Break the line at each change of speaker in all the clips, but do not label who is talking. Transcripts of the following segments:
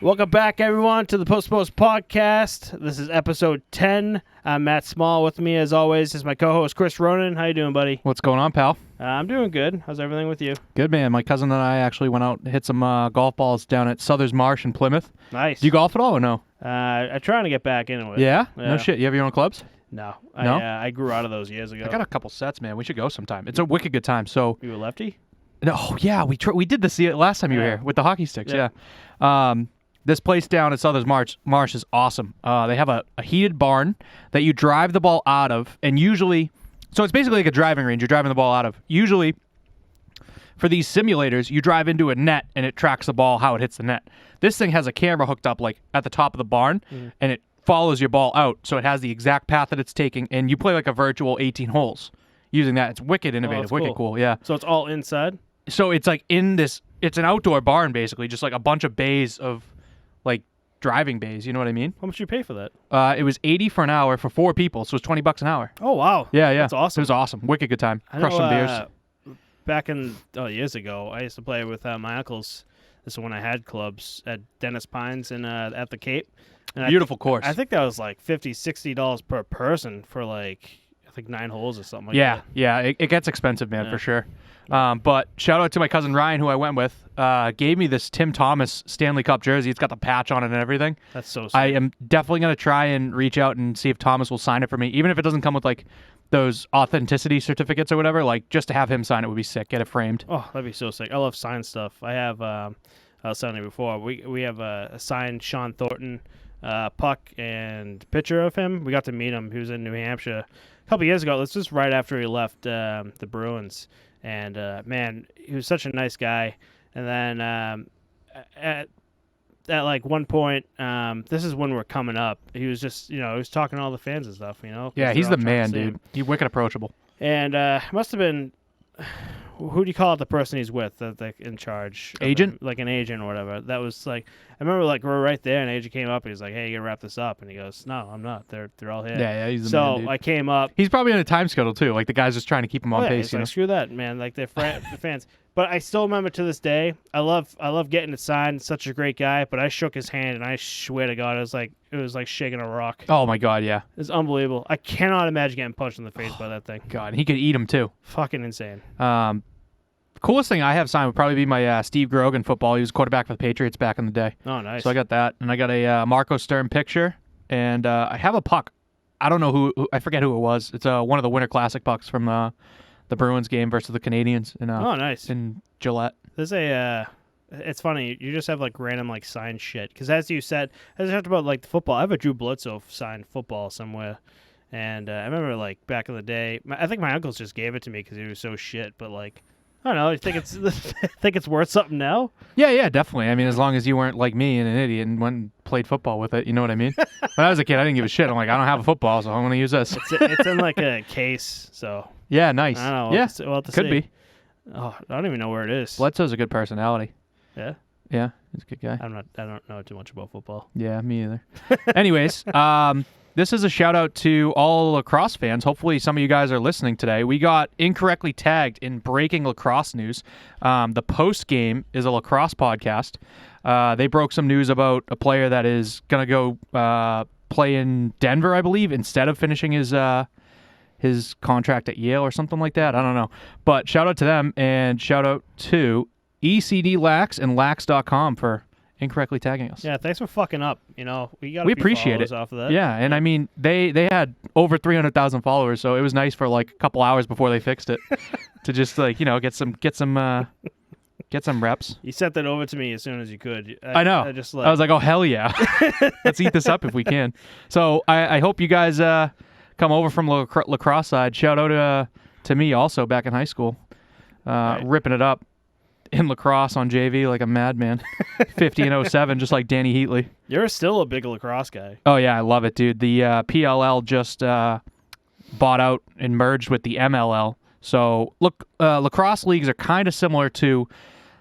Welcome back, everyone, to the Posttopostpod. This is episode 10. I'm Matt Small. With me, as always, is my co-host, Chris Ronan. How you doing, buddy?
What's going on, pal?
I'm doing good. How's everything with you?
Good, man. My cousin and I actually went out and hit some golf balls down at Southers Marsh in Plymouth.
Nice.
Do you golf at all or no?
I'm trying to get back into it.
Yeah? No shit. You have your own clubs?
No.
No?
I grew out of those years ago.
I got a couple sets, man. We should go sometime. It's a wicked good time. So
You a lefty?
No, yeah, we did this last time you were here with the hockey sticks, yeah. This place down at Southers Marsh is awesome. They have a heated barn that you drive the ball out of, and usually, so it's basically like a driving range you're driving the ball out of. Usually, for these simulators, you drive into a net, and it tracks the ball how it hits the net. This thing has a camera hooked up like at the top of the barn, and it follows your ball out, so it has the exact path that it's taking, and you play like a virtual 18 holes using that. It's wicked innovative, wicked cool, yeah.
So it's all inside?
So it's like it's an outdoor barn, basically, just like a bunch of bays of like driving bays, you know what I mean?
How much did you pay for that?
It was $80 for an hour for 4 people, so it's $20 an hour.
Oh, wow.
Yeah.
That's awesome.
It was awesome. Wicked good time.
I
Crushed
know,
some beers.
Back in years ago, I used to play with my uncles. This is when I had clubs at Dennis Pines and at the Cape. And
Beautiful course.
I think that was like $50, $60 per person for like, I think 9 holes or something like that.
Yeah. It gets expensive, man, for sure. But shout out to my cousin Ryan, who I went with, gave me this Tim Thomas Stanley Cup jersey. It's got the patch on it and everything.
That's so sick.
I am definitely going to try and reach out and see if Thomas will sign it for me, even if it doesn't come with like those authenticity certificates or whatever. Like just to have him sign it would be sick. Get it framed.
Oh, that'd be so sick. I love signed stuff. I have, I was telling you before, we have a signed Sean Thornton puck and picture of him. We got to meet him. He was in New Hampshire a couple years ago. This was right after he left the Bruins. And, man, he was such a nice guy. And then at like one point, this is when we're coming up, he was just, he was talking to all the fans and stuff,
Yeah, he's the man, dude. He's wicked approachable.
And must have been, who do you call it, the person he's with, that's in charge?
Agent?
Like an agent or whatever. That was like, I remember like we're right there and agent came up and he's like, hey, you got to wrap this up. And he goes, no, I'm not. They're all here.
Yeah, he's the man, dude.
So I came up.
He's probably on a time schedule, too. Like, the guy's just trying to keep him on pace,
He's like, screw that, man. Like, they're the fans. But I still remember to this day, I love getting it signed. Such a great guy. But I shook his hand, and I swear to God, it was like shaking a rock.
Oh, my God, yeah.
It's unbelievable. I cannot imagine getting punched in the face by that thing.
God, he could eat him, too.
Fucking insane.
Coolest thing I have signed would probably be my Steve Grogan football. He was quarterback for the Patriots back in the day.
Oh, nice.
So I got that. And I got a Marco Stern picture. And I have a puck. I don't know who I forget who it was. It's one of the Winter Classic pucks from the Bruins game versus the Canadians in
nice.
in Gillette.
There's it's funny, you just have like random like signed shit. Because as you talked about like the football, I have a Drew Bledsoe signed football somewhere. And I remember like back in the day, I think my uncles just gave it to me because he was so shit. But like, I don't know. You think it's worth something now?
Yeah, definitely. I mean, as long as you weren't like me and an idiot and went and played football with it, you know what I mean? When I was a kid, I didn't give a shit. I'm like, I don't have a football, so I'm going to use this.
It's in like a case, so.
Yeah, nice.
I don't know.
Yeah,
we'll have to
could
see.
be.
Oh, I don't even know where it is.
Bledsoe's a good personality.
Yeah?
Yeah, he's a good guy.
I don't know too much about football.
Yeah, me either. Anyways, this is a shout out to all lacrosse fans. Hopefully some of you guys are listening today. We got incorrectly tagged in breaking lacrosse news. The Post Game is a lacrosse podcast. They broke some news about a player that is going to go play in Denver, I believe, instead of finishing his contract at Yale or something like that. I don't know. But shout out to them, and shout out to ECD Lax and Lax.com for incorrectly tagging us.
Yeah, thanks for fucking up. We
appreciate it
off of that.
Yeah, and I mean they had over 300,000 followers, so it was nice for like a couple hours before they fixed it to just like get some reps.
You sent that over to me as soon as you could.
I know. I was like, oh hell yeah, let's eat this up if we can. So I hope you guys come over from lacrosse side. Shout out to me also back in high school, ripping it up in lacrosse on JV like a madman. 50 and 07, just like Danny Heatley.
You're still a big lacrosse guy.
Oh yeah, I love it, dude. The PLL just bought out and merged with the MLL. So look, lacrosse leagues are kind of similar to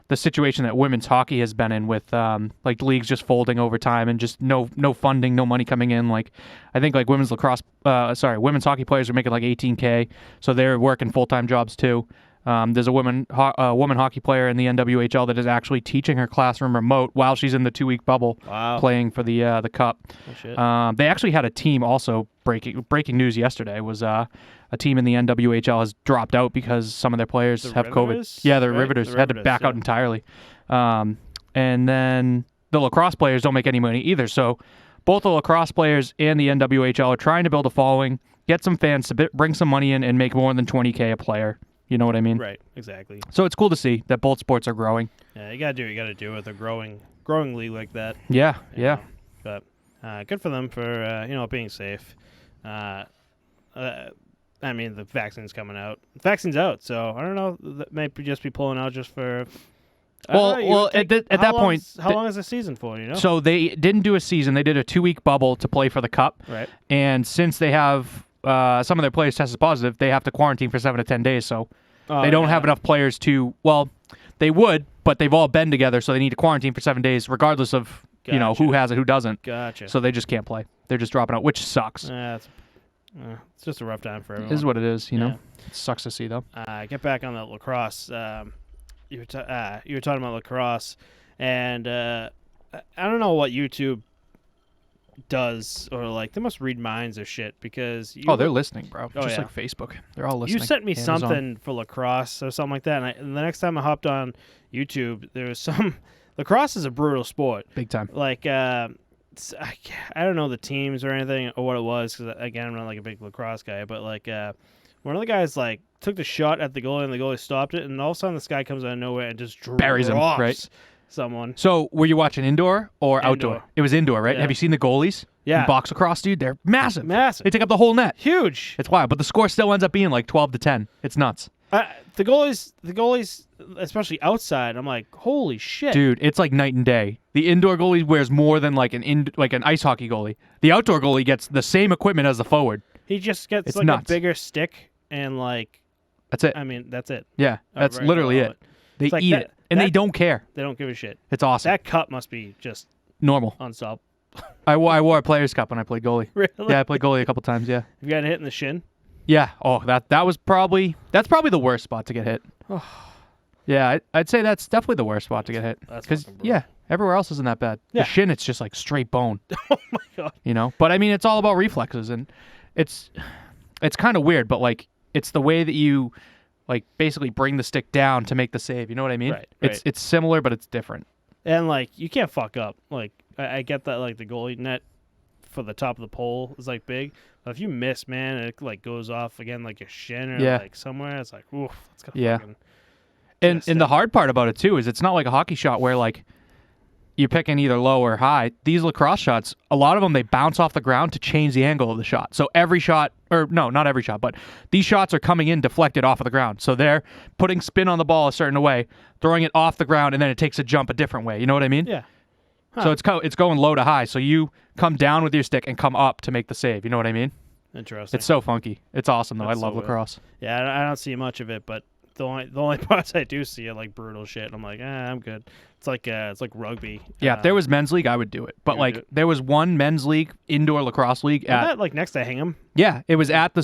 the situation that women's hockey has been in, with like leagues just folding over time and just no funding, no money coming in. Like I think like women's hockey players are making like $18K, so they're working full-time jobs too. There's a woman hockey player in the NWHL that is actually teaching her classroom remote while she's in the 2-week bubble playing for the Cup.
Oh, shit.
They actually had a team also breaking news yesterday was a team in the NWHL has dropped out because some of their players have COVID. Yeah, the Riveters had to back out entirely. And then the lacrosse players don't make any money either. So both the lacrosse players and the NWHL are trying to build a following, get some fans to bring some money in, and make more than $20K a player. You know what I mean?
Right, exactly.
So it's cool to see that both sports are growing.
Yeah, you gotta do what you gotta do with a growing league like that.
Yeah.
But good for them for being safe. I mean, the vaccine's coming out. The vaccine's out, so I don't know. That may just be pulling out just for.
At that point,
how long is the season for? You know.
So they didn't do a season. They did a 2-week bubble to play for the Cup.
Right.
And since they have some of their players tested positive, they have to quarantine for 7 to 10 days. So they don't have enough players to. Well, they would, but they've all been together, so they need to quarantine for 7 days, regardless of who has it, who doesn't.
Gotcha.
So they just can't play. They're just dropping out, which sucks.
It's just a rough time for everyone.
It is what it is, you know. It sucks to see though.
Get back on that lacrosse. You were talking about lacrosse, and I don't know what YouTube does, or like they must read minds or shit because
they're listening, bro. Just like Facebook, they're all listening.
You sent me
Amazon.
something for lacrosse or something like that, and the next time I hopped on YouTube, there was some. Lacrosse is a brutal sport,
big time.
Like I don't know the teams or anything or what it was because again I'm not like a big lacrosse guy, but like one of the guys like took the shot at the goalie and the goalie stopped it, and all of a sudden this guy comes out of nowhere and just
buries him, right?
Someone.
So were you watching indoor or outdoor? It was indoor, right?
Yeah.
Have you seen the goalies?
Yeah.
In box lacrosse, dude, they're massive.
Massive.
They take up the whole net.
Huge.
It's wild, but the score still ends up being like 12-10. It's nuts.
The goalies, especially outside, I'm like, holy shit,
dude! It's like night and day. The indoor goalie wears more than like an ice hockey goalie. The outdoor goalie gets the same equipment as the forward.
He just gets
it's
like
nuts.
a bigger stick and like.
That's it.
I mean, that's it.
Yeah, that's literally it. They eat it, and they don't care.
They don't give a shit.
It's awesome.
That cup must be just
normal.
Unsolved.
I wore a player's cup when I played goalie.
Really?
Yeah, I played goalie a couple times. Yeah.
Have you got a hit in the shin?
Yeah. Oh, that's probably the worst spot to get hit. Yeah, I'd say that's definitely the worst spot to get hit. Because everywhere else isn't that bad. Yeah. The shin, it's just like straight bone.
Oh my god.
You know, but I mean, it's all about reflexes, and it's kind of weird, but like it's the way that you like basically bring the stick down to make the save. You know what I mean?
Right.
It's similar, but it's different.
And like you can't fuck up. Like I get that like the goalie net for the top of the pole is like big. But if you miss, man, it like goes off again like your shin or like somewhere. It's like, oof, it's gonna fucking.
And the hard part about it too is it's not like a hockey shot where like you're picking either low or high. These lacrosse shots, a lot of them they bounce off the ground to change the angle of the shot. So every shot, or no, not every shot, but these shots are coming in deflected off of the ground. So they're putting spin on the ball a certain way, throwing it off the ground, and then it takes a jump a different way. You know what I mean?
Yeah. Huh.
So it's going low to high. So you come down with your stick and come up to make the save. You know what I mean?
Interesting.
It's so funky. It's awesome though. I love lacrosse.
Yeah, I don't see much of it, but the only parts I do see are like brutal shit. I'm like, I'm good. It's like rugby.
Yeah, if there was men's league, I would do it. But like, there was one men's league, indoor lacrosse league
that like next to Hingham.
Yeah, it was at the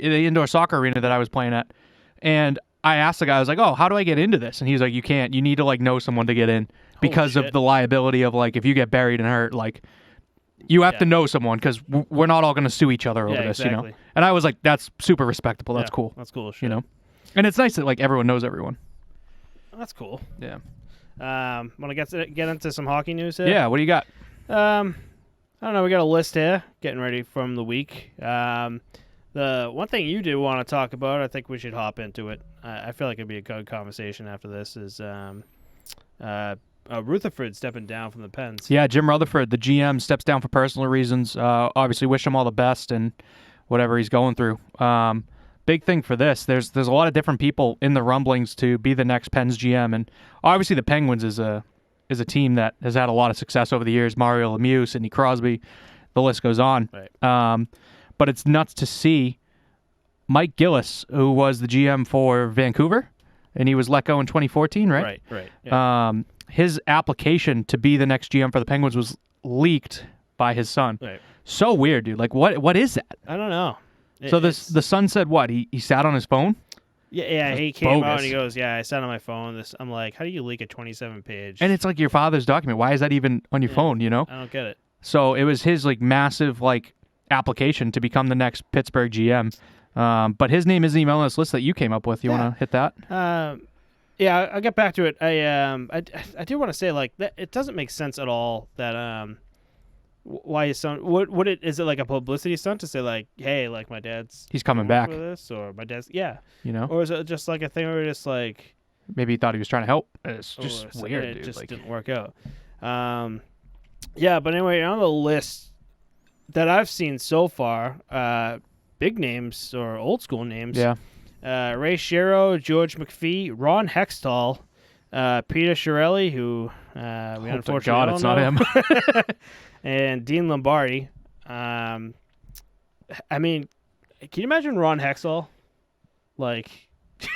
indoor soccer arena that I was playing at, and I asked the guy, I was like, "Oh, how do I get into this?" And he was like, "You can't. You need to like know someone to get in because of the liability of like if you get buried and hurt, like you have to know someone because we're not all going to sue each other over this, you know." And I was like, "That's super respectable. That's cool.
That's cool shit.
You know." And it's nice that like everyone knows everyone.
That's cool.
Yeah.
Want to get into some hockey news here?
Yeah. What do you got?
I don't know. We got a list here, getting ready from the week. The one thing you do want to talk about, I think we should hop into it. I feel like it'd be a good conversation after this. Is Rutherford stepping down from the Pens?
Yeah, Jim Rutherford, the GM, steps down for personal reasons. Obviously, wish him all the best and whatever he's going through. Big thing for this. There's a lot of different people in the rumblings to be the next Pens GM, and obviously the Penguins is a team that has had a lot of success over the years. Mario Lemieux, Sidney Crosby, the list goes on.
Right.
But it's nuts to see Mike Gillis, who was the GM for Vancouver, and he was let go in 2014, right?
Right. Yeah.
His application to be the next GM for the Penguins was leaked by his son.
Right.
So weird, dude. Like, what is that?
I don't know.
So the son said what? He sat on his phone?
Yeah.
Just
He came out
bogus.
and he goes, "Yeah, I sat on my phone." I'm like, "How do you leak a 27-page?"
And it's like your father's document. Why is that even on your phone? You know.
I don't get it.
So it was his like massive like application to become the next Pittsburgh GM. But his name isn't even on this list that you came up with. You want to hit that?
Yeah, I'll get back to it. I do want to say like that it doesn't make sense at all that why his son would it is it like a publicity stunt to say like, hey, like my dad's
He's coming
going
back
for this, or my dad's
you know,
or is it just like a thing where just like
maybe he thought he was trying to help. It's just weird,
it
dude.
just
Like,
didn't work out. Yeah, but anyway, on the list that I've seen so far, big names or old school names.
yeah,
Ray Shero, George McPhee, Ron Hextall, Peter Chiarelli, who we unfortunately
God,
don't
it's
know,
not him.
and Dean Lombardi. I mean, can you imagine Ron Hextall? Like,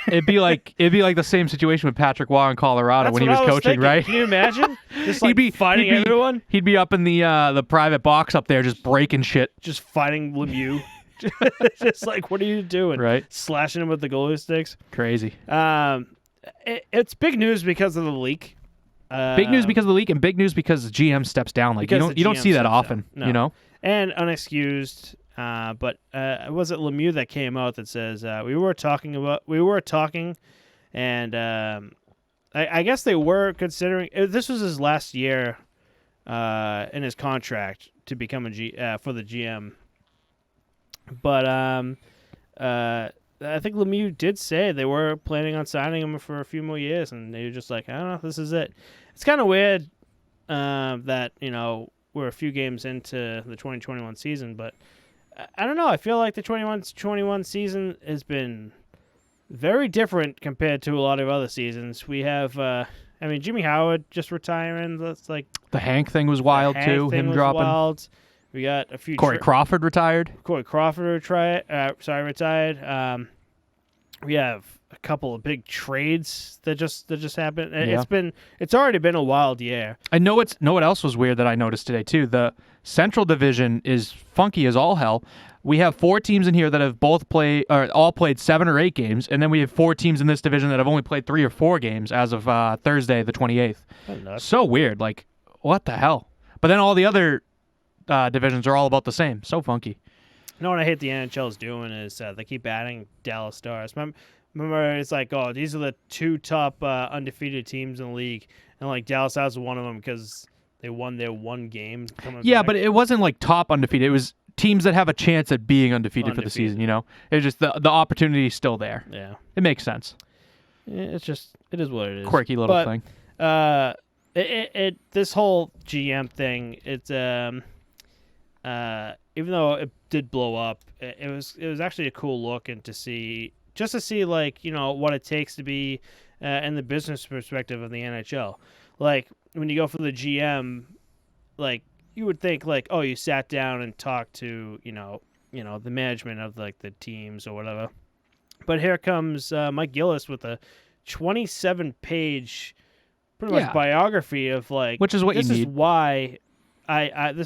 It'd be like the same situation with Patrick Waugh in Colorado
that's
when he
what
was
I was
coaching,
thinking.
right?
Can you imagine? Just like fighting everyone,
He'd be up in the private box up there, just breaking shit.
just fighting Lemieux. Just like, what are you doing?
Right.
Slashing him with the goalie sticks.
Crazy.
It's big news because of the leak.
Big news because of the leak, and big news because the GM steps down. Like you don't
GM
see that
steps
often.
down. No.
You know.
And unexcused. But was it Lemieux that came out that says we were talking, and I guess they were considering this was his last year in his contract to become for the GM. But I think Lemieux did say they were planning on signing him for a few more years, and they were just like, I don't know, this is it. It's kind of weird that we're a few games into the 2021 season, but I don't know. I feel like the 2021 season has been very different compared to a lot of other seasons. We have, Jimmy Howard just retiring. That's like
the Hank thing was wild too. Him dropping.
Wild. We got a few.
Corey Crawford retired.
Retired. We have a couple of big trades that just happened.
Yeah.
It's already been a wild year.
I know what else was weird that I noticed today too. The Central Division is funky as all hell. We have 4 teams in here that have all played 7 or 8 games, and then we have 4 teams in this division that have only played 3 or 4 games as of Thursday the 28th. So weird. Like, what the hell? But then all the other divisions are all about the same. So funky.
You know what I hate the NHL's doing is they keep adding Dallas Stars. Remember, it's like, oh, these are the 2 top undefeated teams in the league, and like Dallas Stars was one of them because they won their 1 game.
Yeah, but it wasn't like top undefeated. It was teams that have a chance at being undefeated for the season. You know, it's just the opportunity is still there.
Yeah,
it makes sense.
It is what it is.
Quirky little thing.
This whole GM thing, it's even though it did blow up, it was actually a cool look and to see like what it takes to be in the business perspective of the NHL. Like when you go for the GM, like you would think like, oh, you sat down and talked to the management of like the teams or whatever. But here comes Mike Gillis with a 27-page pretty much biography of like,
which is what you need.
This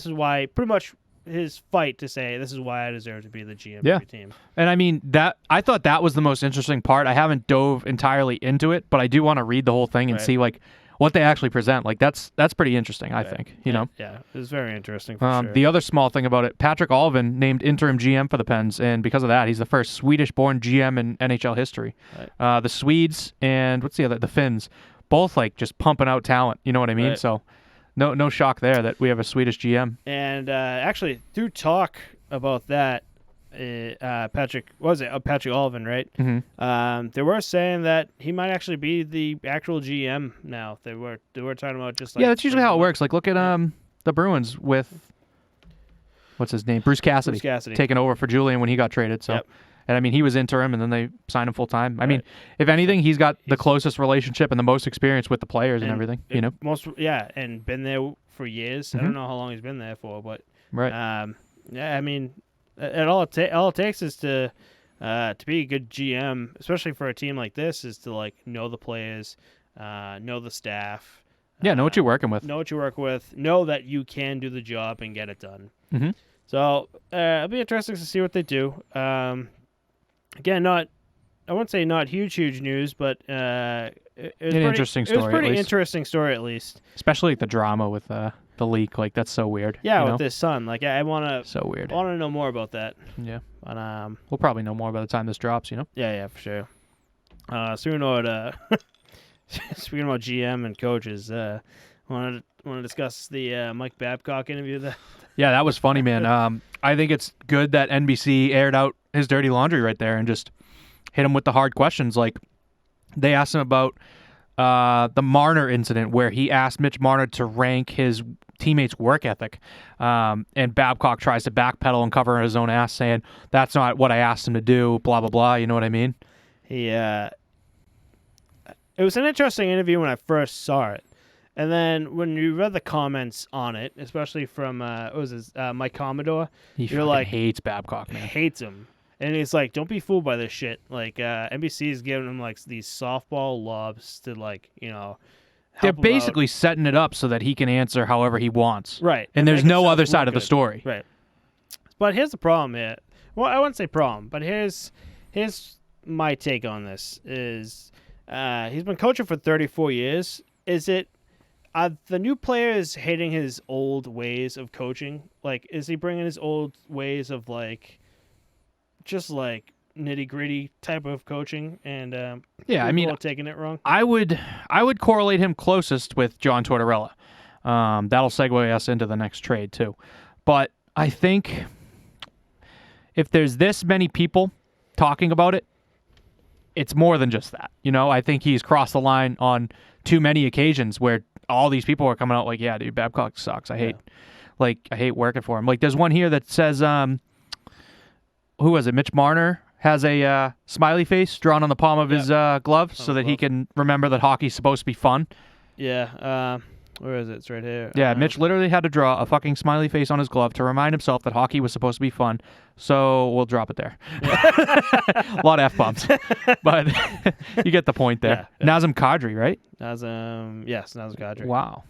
is why pretty much his fight to say this is why I deserve to be the GM of your team.
And I mean that I thought that was the most interesting part. I haven't dove entirely into it, but I do want to read the whole thing and see like what they actually present. Like that's pretty interesting, I think.
Yeah, it was very interesting for sure.
The other small thing about it, Patrick Alvin named interim GM for the Pens, and because of that, he's the first Swedish-born GM in NHL history. Right. The Swedes and the Finns, both like just pumping out talent. You know what I mean? Right. So. No shock there that we have a Swedish GM.
And actually, through talk about that, Patrick Alvin, right?
Mm-hmm.
They were saying that he might actually be the actual GM now. They were talking about just like
that's usually how it works. Like look at the Bruins with what's his name, Bruce Cassidy taking over for Julian when he got traded. So. Yep. And I mean, he was interim, and then they signed him full time. I mean, if anything, he's got the closest relationship and the most experience with the players and everything.
And been there for years.
Mm-hmm.
I don't know how long he's been there for, but
right.
I mean, all it takes is to be a good GM, especially for a team like this, is to like know the players, know the staff.
Know what you're working with.
Know that you can do the job and get it done.
Mm-hmm.
So it'll be interesting to see what they do. Again, not wouldn't say not huge news, but it was
An interesting story.
It was pretty
at least.
interesting story, at least.
Especially the drama with the leak. Like that's so weird.
Yeah,
you
with
know?
his son. Like I want
So weird.
to know more about that.
Yeah.
But
We'll probably know more by the time this drops. You know.
yeah, for sure. Speaking about speaking about GM and coaches, want to discuss the Mike Babcock interview.
Yeah, that was funny, man. I think it's good that NBC aired out his dirty laundry right there and just hit him with the hard questions. Like they asked him about the Marner incident where he asked Mitch Marner to rank his teammates' work ethic, and Babcock tries to backpedal and cover his own ass, saying that's not what I asked him to do. Blah blah blah. You know what I mean?
It was an interesting interview when I first saw it. And then when you read the comments on it, especially from Mike Commodore,
You're like hates Babcock, man.
Hates him. And he's like, don't be fooled by this shit. Like NBC is giving him like these softball lobs to like, help
They're
him
basically
out.
setting it up so that he can answer however he wants.
Right.
And there's no other side of the story.
Right. But here's the problem here. Well, I wouldn't say problem, but here's my take on this is he's been coaching for 34 years. Are the new players hating his old ways of coaching? Like, is he bringing his old ways of like, just like nitty gritty type of coaching? And
yeah, I mean,
taking it wrong.
I would correlate him closest with John Tortorella. That'll segue us into the next trade too. But I think if there's this many people talking about it, it's more than just that. I think he's crossed the line on too many occasions where all these people are coming out like, yeah, dude, Babcock sucks. I hate working for him. Like there's one here that says, who was it? Mitch Marner has a smiley face drawn on the palm of his glove so that he can remember that hockey's supposed to be fun.
Yeah. Where is it? It's right here.
Yeah, Mitch literally had to draw a fucking smiley face on his glove to remind himself that hockey was supposed to be fun. So we'll drop it there. A lot of F-bombs. But you get the point there.
Yeah.
Nazem Kadri, right?
Yes, Nazem Kadri.
Wow.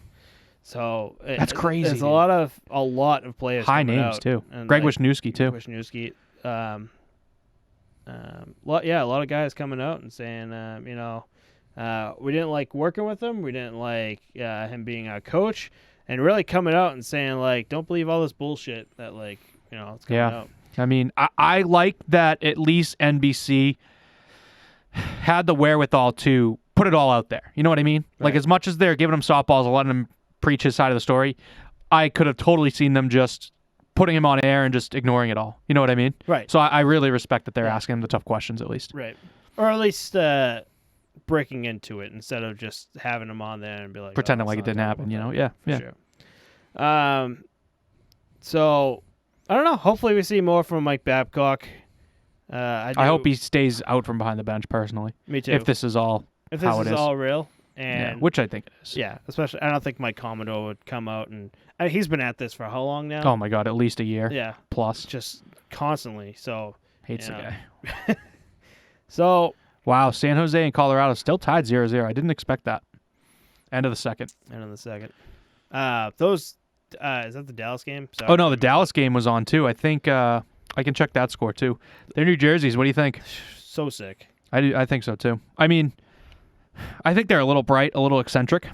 So
that's crazy.
There's a lot of players.
High
coming
names
out,
too.
and
Greg Wisniewski too.
Wisniewski. A lot of guys coming out and saying, we didn't like working with him. We didn't like him being our coach, and really coming out and saying like, don't believe all this bullshit that it's coming out.
I mean, I like that at least NBC had the wherewithal to put it all out there. You know what I mean?
Right.
Like as much as they're giving him softballs and letting him preach his side of the story, I could have totally seen them just putting him on air and just ignoring it all. You know what I mean?
Right.
So I really respect that they're asking him the tough questions at least.
Right. Or at least breaking into it instead of just having him on there and be like
pretending like it didn't happen. Yeah.
Sure. So I don't know. Hopefully we see more from Mike Babcock. I
hope he stays out from behind the bench personally.
Me too.
If this is all how it is.
All real. And
which I think it is.
Yeah, especially I don't think Mike Commodore would come out and he's been at this for how long now?
Oh my God, at least a year.
Yeah.
Plus.
Just constantly. So
hates the guy.
So
wow, San Jose and Colorado still tied 0-0. I didn't expect that. End of the second.
Is that the Dallas game? Sorry.
Oh no, the Dallas game was on too. I think I can check that score too. They're New Jerseys. What do you think?
So sick.
I think so too. I mean, I think they're a little bright, a little eccentric,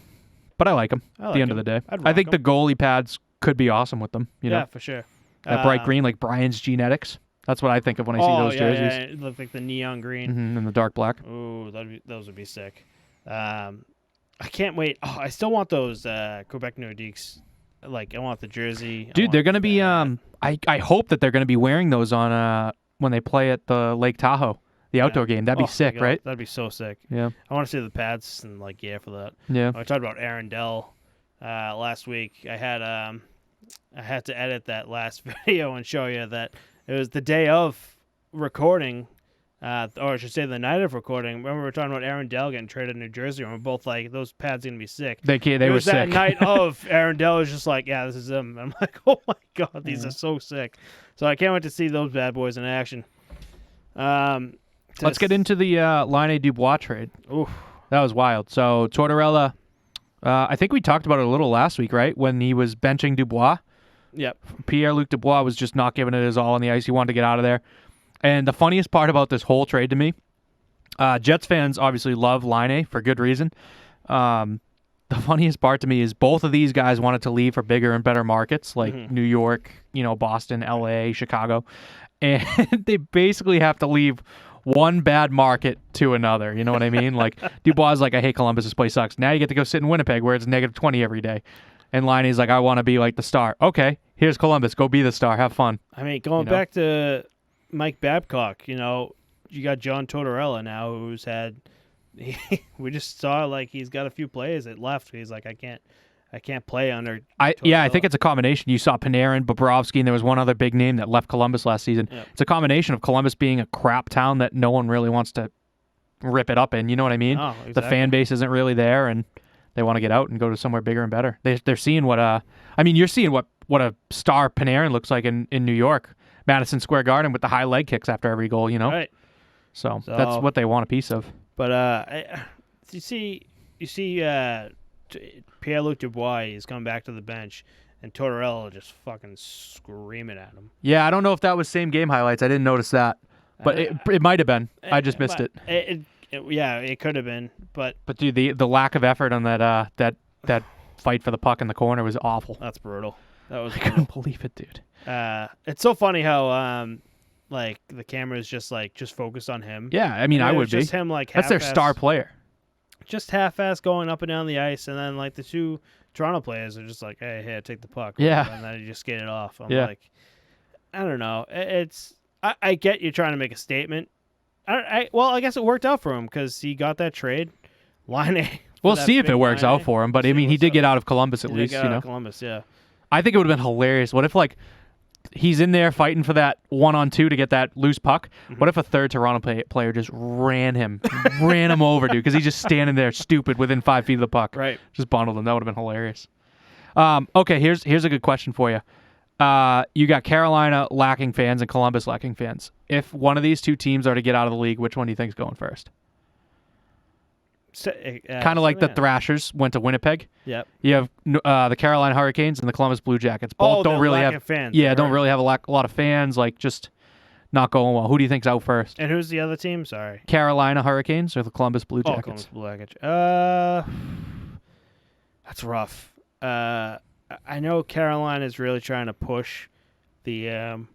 but I like them at the end of the day. I think the goalie pads could be awesome with them. You know?
For sure.
That bright green, like Brian's Genetics. That's what I think of when I see those jerseys.
Yeah, it looks like the neon green.
Mm-hmm, and the dark black.
Ooh, those would be sick. I can't wait. Oh, I still want those Quebec Nordiques. Like, I want the jersey.
Dude, they're going to be, I hope that they're going to be wearing those on when they play at the Lake Tahoe, the outdoor game. That'd be sick, right?
That'd be so sick.
Yeah.
I want to see the pads and, for that.
Yeah.
I talked about Aaron Dell last week. I had to edit that last video and show you that it was the day of recording, or I should say the night of recording. Remember we were talking about Aaron Dell getting traded to New Jersey, and we're both like, those pads are going to be sick.
They were sick.
That night of, Aaron Dell was just like, yeah, this is him. I'm like, oh my God, these are so sick. So I can't wait to see those bad boys in action.
Let's get into the Laine Dubois trade.
Oof.
That was wild. So Tortorella, I think we talked about it a little last week, right? When he was benching Dubois.
Yep.
Pierre-Luc Dubois was just not giving it his all on the ice. He wanted to get out of there. And the funniest part about this whole trade to me Jets fans obviously love Laine for good reason. The funniest part to me is both of these guys wanted to leave for bigger and better markets like New York, Boston, LA, Chicago. And they basically have to leave one bad market to another. You know what I mean? Like, Dubois is like, I hate Columbus. This place sucks. Now you get to go sit in Winnipeg where it's -20 every day. And Laine's like, I want to be like the star. Okay, here's Columbus. Go be the star. Have fun.
I mean, going back to Mike Babcock, you got John Tortorella now who's had we just saw like he's got a few plays that left. He's like, I can't play under.
I think it's a combination. You saw Panarin, Bobrovsky, and there was one other big name that left Columbus last season. Yep. It's a combination of Columbus being a crap town that no one really wants to rip it up in. You know what I mean?
Oh, exactly.
The fan base isn't really there, and they want to get out and go to somewhere bigger and better. They're seeing you're seeing what a star Panarin looks like in New York, Madison Square Garden with the high leg kicks after every goal.
Right.
So that's what they want a piece of.
But you see, Pierre-Luc Dubois is coming back to the bench, and Tortorella just fucking screaming at him.
Yeah, I don't know if that was same game highlights. I didn't notice that, but it might have been. I just missed it.
It could have been, but
dude, the lack of effort on that fight for the puck in the corner was awful.
That's brutal.
I couldn't believe it, dude.
It's so funny how like the camera is just focused on him.
Yeah, I mean, I would be.
Just him, like,
that's their star player.
Just half-ass going up and down the ice, and then like the two Toronto players are just like, hey, take the puck.
Yeah,
and then you just skate it off. I'm like, I don't know. I get you trying to make a statement. I guess it worked out for him because he got that trade. Laine.
We'll see if it works out for him, but I mean, he did get out of Columbus at least.
Columbus, yeah.
I think it would have been hilarious. What if he's in there fighting for that 1-on-2 to get that loose puck? Mm-hmm. What if a third Toronto player just ran him over, dude? Because he's just standing there stupid within 5 feet of the puck.
Right.
Just bundled him. That would have been hilarious. Okay, here's a good question for you. You got Carolina lacking fans and Columbus lacking fans. If one of these two teams are to get out of the league, which one do you think is going first? Kind of like the Thrashers went to Winnipeg.
Yep.
You have the Carolina Hurricanes and the Columbus Blue Jackets. Both don't really have
fans.
Yeah, don't really have a lot of fans. Like, just not going well. Who do you think's out first?
And who's the other team? Sorry.
Carolina Hurricanes or the Columbus Blue Jackets?
Columbus Blue Jackets. That's rough. I know Carolina is really trying to push the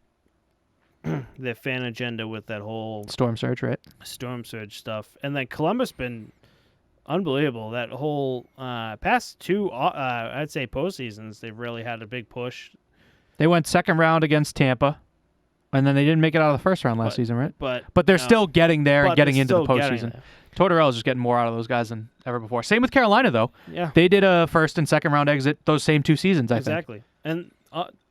the fan agenda with that whole
Storm Surge, right?
Storm Surge stuff, and then Columbus been unbelievable. That whole past two, I'd say postseasons, they've really had a big push.
They went second round against Tampa, and then they didn't make it out of the first round last season, right? But they're still getting there and getting into the postseason. Tortorella's just getting more out of those guys than ever before. Same with Carolina, though.
Yeah.
They did a first and second round exit those same 2 seasons, I think.
Exactly. And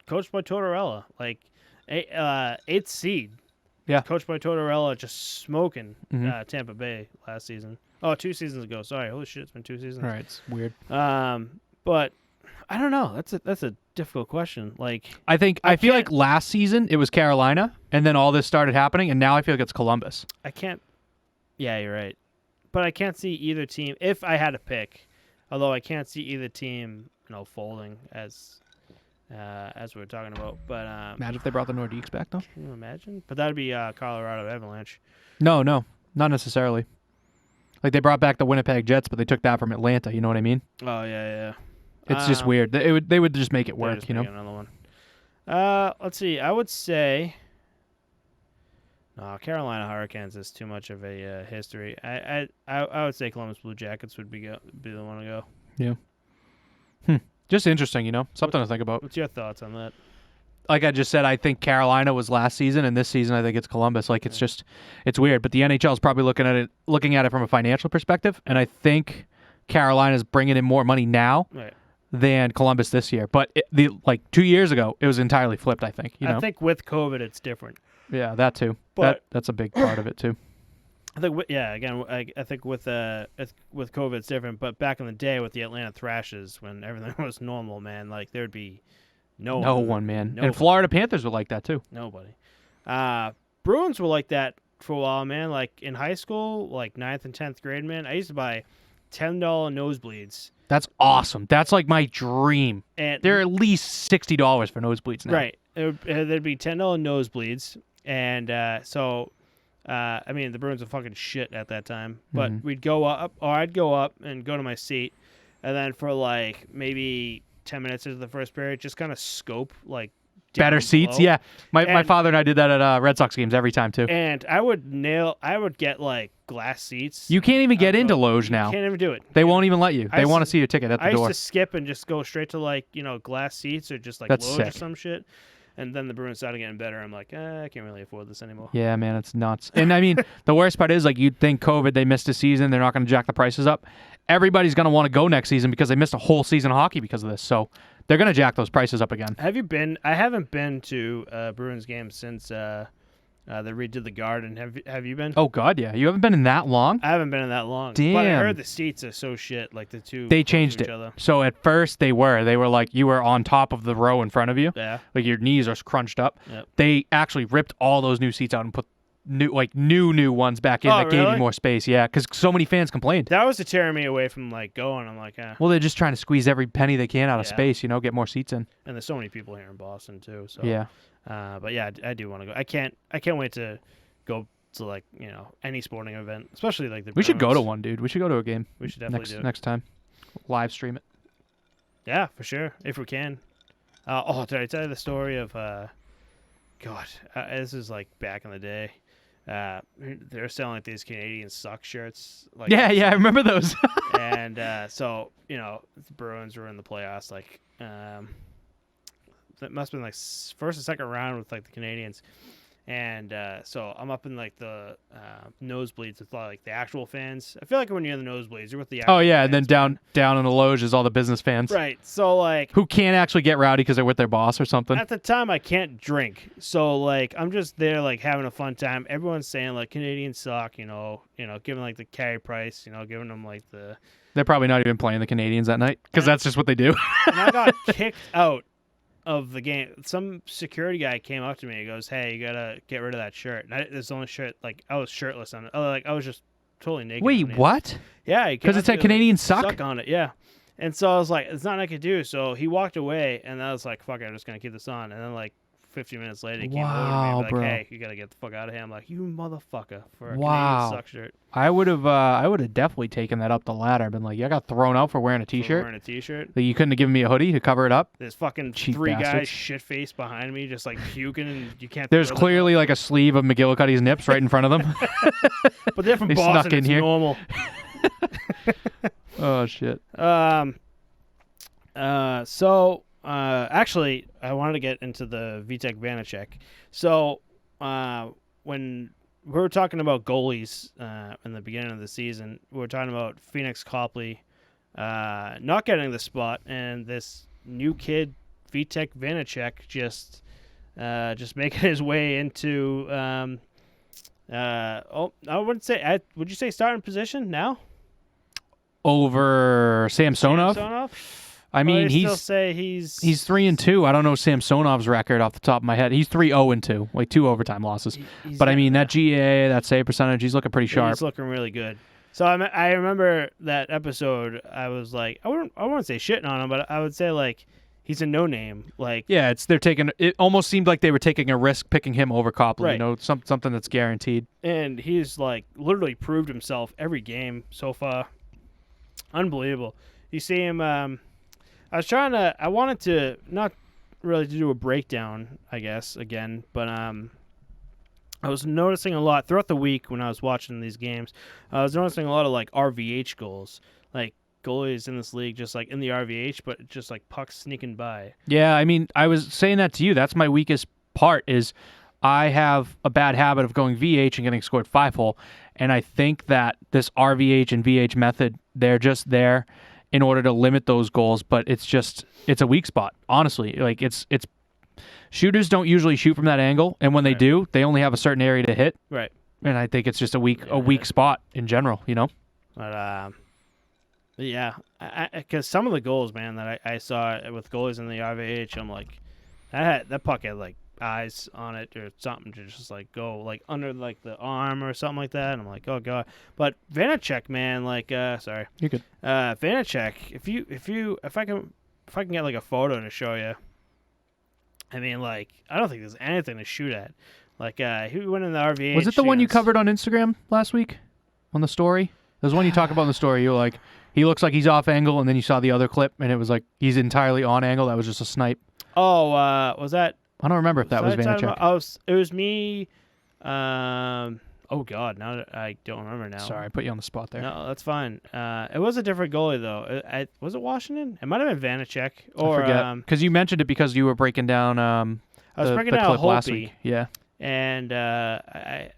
coached by Tortorella, like 8th seed.
Yeah.
Coached by Tortorella, just smoking Tampa Bay last season. Oh, 2 seasons ago. Sorry. Holy shit, it's been 2 seasons.
All right, it's weird.
But I don't know. That's a difficult question. Like,
I feel like last season it was Carolina, and then all this started happening, and now I feel like it's Columbus.
I can't. Yeah, you're right. But I can't see either team, if I had to pick, although I can't see either team, folding as we were talking about. But
imagine if they brought the Nordiques back, though.
Can you imagine? But that'd be Colorado Avalanche.
No, not necessarily. Like, they brought back the Winnipeg Jets, but they took that from Atlanta. You know what I mean?
Oh yeah.
It's just weird. They would just make it work.
Just make another one. Let's see. I would say. No, Carolina Hurricanes is too much of a history. I would say Columbus Blue Jackets would be the one to go.
Yeah. Just interesting, something to think about.
What's your thoughts on that?
Like I just said, I think Carolina was last season, and this season I think it's Columbus. Like, it's just, it's weird. But the NHL is probably looking at it from a financial perspective, and I think Carolina's bringing in more money now than Columbus this year. But 2 years ago, it was entirely flipped. I think.
I think with COVID, it's different.
Yeah, that too. But that's a big part of it too.
I think, again, I think with COVID, it's different. But back in the day with the Atlanta Thrashers, when everything was normal, man, like there'd be no one, man.
And Florida Panthers were like that too.
Nobody. Bruins were like that for a while, man. Like in high school, like 9th and 10th grade, man, I used to buy $10 nosebleeds.
That's awesome. That's like my dream. And they're at least $60 for nosebleeds now.
Right. There'd be $10 nosebleeds. And so I mean, the Bruins were fucking shit at that time. But we'd go up, or I'd go up and go to my seat, and then for like maybe 10 minutes into the first period, just kind of scope like
better
down
seats.
below.
Yeah, my father and I did that at Red Sox games every time too.
And I would get like glass seats.
You can't even get into Loge
You
now.
can't even do it.
They won't even let you. They want to
used
see your ticket at the
I
door.
used to skip and just go straight to like, glass seats or just like
That's
Loge or
sick.
some shit. And then the Bruins started getting better. I'm like, I can't really afford this anymore.
Yeah, man, it's nuts. And I mean, the worst part is, like, you'd think COVID, they missed a season, they're not going to jack the prices up. Everybody's going to want to go next season because they missed a whole season of hockey because of this. So they're going to jack those prices up again.
Have you been? I haven't been to a Bruins game since they redid the Garden. Have you been?
Oh, God, yeah. You haven't been in that long?
I haven't been in that long.
Damn.
But I heard the seats are so shit. Like the two.
They changed
to
it.
each other.
So at first they were like, you were on top of the row in front of you.
Yeah.
Like your knees are crunched up.
Yep.
They actually ripped all those new seats out and put new ones back in that gave
really?
you more space. Yeah, because so many fans complained.
That was to tear me away from like going. I'm like,
Well, they're just trying to squeeze every penny they can out of
Yeah.
space, get more seats in.
And there's so many people here in Boston too. So
Yeah.
But yeah, I do want to go. I can't wait to go to like any sporting event, especially like the.
We should go to
Bruins.
one, dude. We should go to a game
We should definitely do it.
next time. Live stream it.
Yeah, for sure, if we can. Did I tell you the story of? God, this is like back in the day. They're selling like these Canadian suck shirts. Like
Yeah, I remember those.
and so the Bruins were in the playoffs. Like that must have been like first and second round with like the Canadians. And so I'm up in like the nosebleeds with like the actual fans. I feel like when you're in the nosebleeds, you're with the actual
Oh yeah, and then
fans,
down in the loge is all the business fans.
right. So like
Who can't actually get rowdy because they're with their boss or something.
at the time I can't drink, so like I'm just there like having a fun time. Everyone's saying like Canadians suck, giving like the carry price, giving them like the.
They're probably not even playing the Canadians that night because that's just what they do.
And I got kicked out of the game. Some security guy came up to me and goes, "Hey, you gotta get rid of that shirt." And it's the only shirt like I was shirtless on it. Like I was just totally naked.
Wait,
on it.
what?
Yeah,
Because it said Canadian suck?
on it. Yeah, and so I was like, "It's nothing I could do." So he walked away, and I was like, "Fuck it, I'm just gonna keep this on." And then like 15 minutes later, he came over to me
Wow,
and be like,
bro.
"Hey, you gotta get the fuck out of here." I'm like, "You motherfucker for a
Wow.
Canadian suck shirt."
I would have definitely taken that up the ladder. Been like, yeah, I got thrown out for wearing a
For
t-shirt.
wearing a t-shirt.
Like, you couldn't have given me a hoodie to cover it up.
There's fucking
Cheap
three guys
bastards.
shit faced behind me, just like puking, and you can't.
There's
throw them
clearly like a sleeve of McGillicuddy's nips right in front of them.
But they're from
They
Boston.
snuck in
it's
here.
normal.
Oh shit.
Actually, I wanted to get into the Vitek Vanacek. So, when we were talking about goalies in the beginning of the season, we were talking about Phoenix Copley not getting the spot, and this new kid, Vitek Vanacek, just making his way into. I wouldn't say. Would you say starting position now?
Over Samsonov? I mean,
still say he's
3-2. I don't know Samsonov's record off the top of my head. He's 3-0-2, like 2 overtime losses.
he's
But I
got
mean, that GA, that save percentage, he's looking pretty sharp.
He's looking really good. So I remember that episode. I was like, I wouldn't say shitting on him, but I would say like he's a no name. Like
Yeah, it almost seemed like they were taking a risk picking him over Copley,
Right.
something that's guaranteed.
and he's like literally proved himself every game so far. Unbelievable. You see him. I wanted to not really to do a breakdown, I guess, again, but I was noticing a lot throughout the week when I was watching these games. I was noticing a lot of like RVH goals, like goalies in this league just like in the RVH, but just like pucks sneaking by.
Yeah, I mean, I was saying that to you. That's my weakest part is I have a bad habit of going VH and getting scored 5-hole, and I think that this RVH and VH method, they're just there in order to limit those goals, but it's a weak spot, honestly. Like it's shooters don't usually shoot from that angle, and when they
Right.
do, they only have a certain area to hit,
Right.
and I think it's just a weak
Yeah.
spot in general,
But yeah, because some of the goals, man, that I saw with goalies in the RVH, I'm like, that puck had like eyes on it or something to just like go like under like the arm or something like that. And I'm like, oh god. But Vanacek, man, like, sorry,
You could.
Vanacek, if I can get like a photo to show you, I mean, like, I don't think there's anything to shoot at. Like he went in the RVH.
Was it the one you covered on Instagram last week on the story? There's one you talked about in the story. You were like, he looks like he's off angle, and then you saw the other clip, and it was like he's entirely on angle. That was just a snipe.
Oh, was that?
I don't remember if that was Vanacek.
It was me. Oh God, now I don't remember now.
Sorry, I put you on the spot there.
No, that's fine. It was a different goalie though. Was it Washington? It might have been Vanacek. Or
I forget, because you mentioned it because you were breaking down.
I was breaking
the
down
clip
Holtby,
last week. Yeah,
and I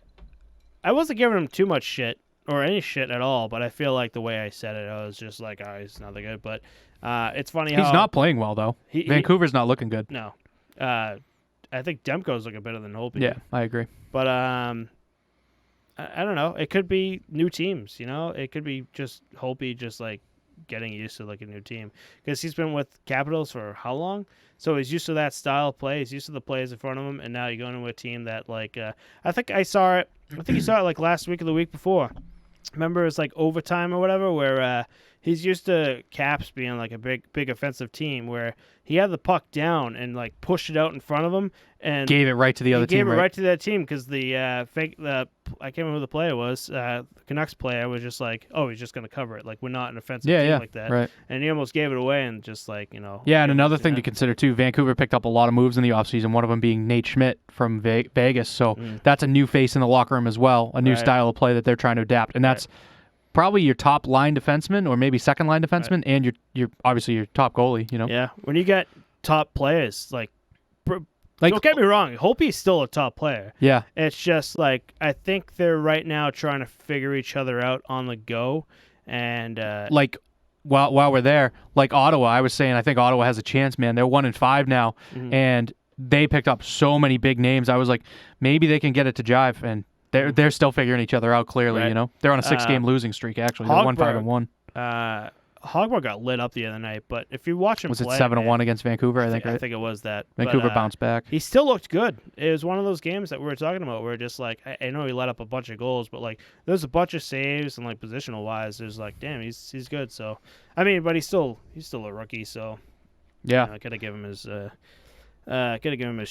wasn't giving him too much shit or any shit at all. But I feel like the way I said it, I was just like, "Oh, he's not that good." But it's funny how
he's not playing well though. Vancouver's not looking good.
No, I think Demko's looking better than Holtby.
Yeah, I agree.
But I don't know. It could be new teams, you know? It could be just Holtby just, like, getting used to, like, a new team. Because he's been with Capitals for how long? So he's used to that style of play. He's used to the plays in front of him. And now you're going to a team that, like, I think you saw it, like, last week or the week before. Remember, it's, like, overtime or whatever, where he's used to Caps being, like, a big offensive team where he had the puck down and, like, pushed it out in front of him. And
gave it right to the other team.
Gave it right to that team because I can't remember who the player was. The Canucks player was just like, oh, he's just going to cover it. Like, we're not an offensive team like that.
Right.
And he almost gave it away and just like, you know.
Yeah, and another thing to consider too, Vancouver picked up a lot of moves in the offseason, one of them being Nate Schmidt from Vegas. So that's a new face in the locker room as well, a new style of play that they're trying to adapt. And that's probably your top line defenseman or maybe second line defenseman and your obviously your top goalie, you know.
Yeah, when you get top players, like don't get me wrong, Holtby's still a top player.
Yeah.
It's just like I think they're right now trying to figure each other out on the go. And
like while we're there, like Ottawa, I was saying I think Ottawa has a chance, man. They're 1-5 now and they picked up so many big names. I was like, maybe they can get it to jive, and they're still figuring each other out clearly, you know. They're on a 6-game losing streak actually. They're 1-5-1.
Hogberg got lit up the other night, but if you watch him
was
play...
Was it 7-1 against Vancouver, I think, right?
I think it was that.
Vancouver bounced back.
He still looked good. It was one of those games that we were talking about where just like, I know he let up a bunch of goals, but like there's a bunch of saves and like positional-wise, there's like, damn, he's good. So, I mean, but he's still a rookie, so...
Yeah.
I gotta give him his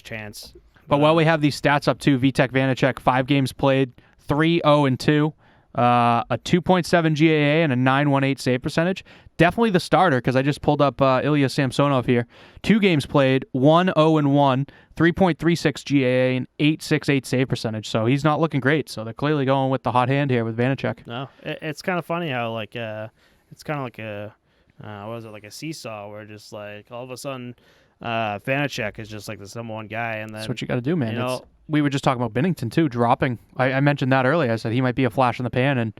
chance.
But while we have these stats up too, Vitek Vanacek, 5 games played, 3-0-2, a 2.7 GAA and a 918 save percentage. Definitely the starter because I just pulled up Ilya Samsonov here. 2 games played, 1-0-1, 3.36 GAA and 868 save percentage. So he's not looking great. So they're clearly going with the hot hand here with Vanacek.
No, it's kind of funny how like it's kind of like a like a seesaw where just like all of a sudden Vanacek is just like the number one guy, and then
that's what you got to do, man.
You know,
we were just talking about Binnington too, dropping. I mentioned that earlier. I said he might be a flash in the pan, and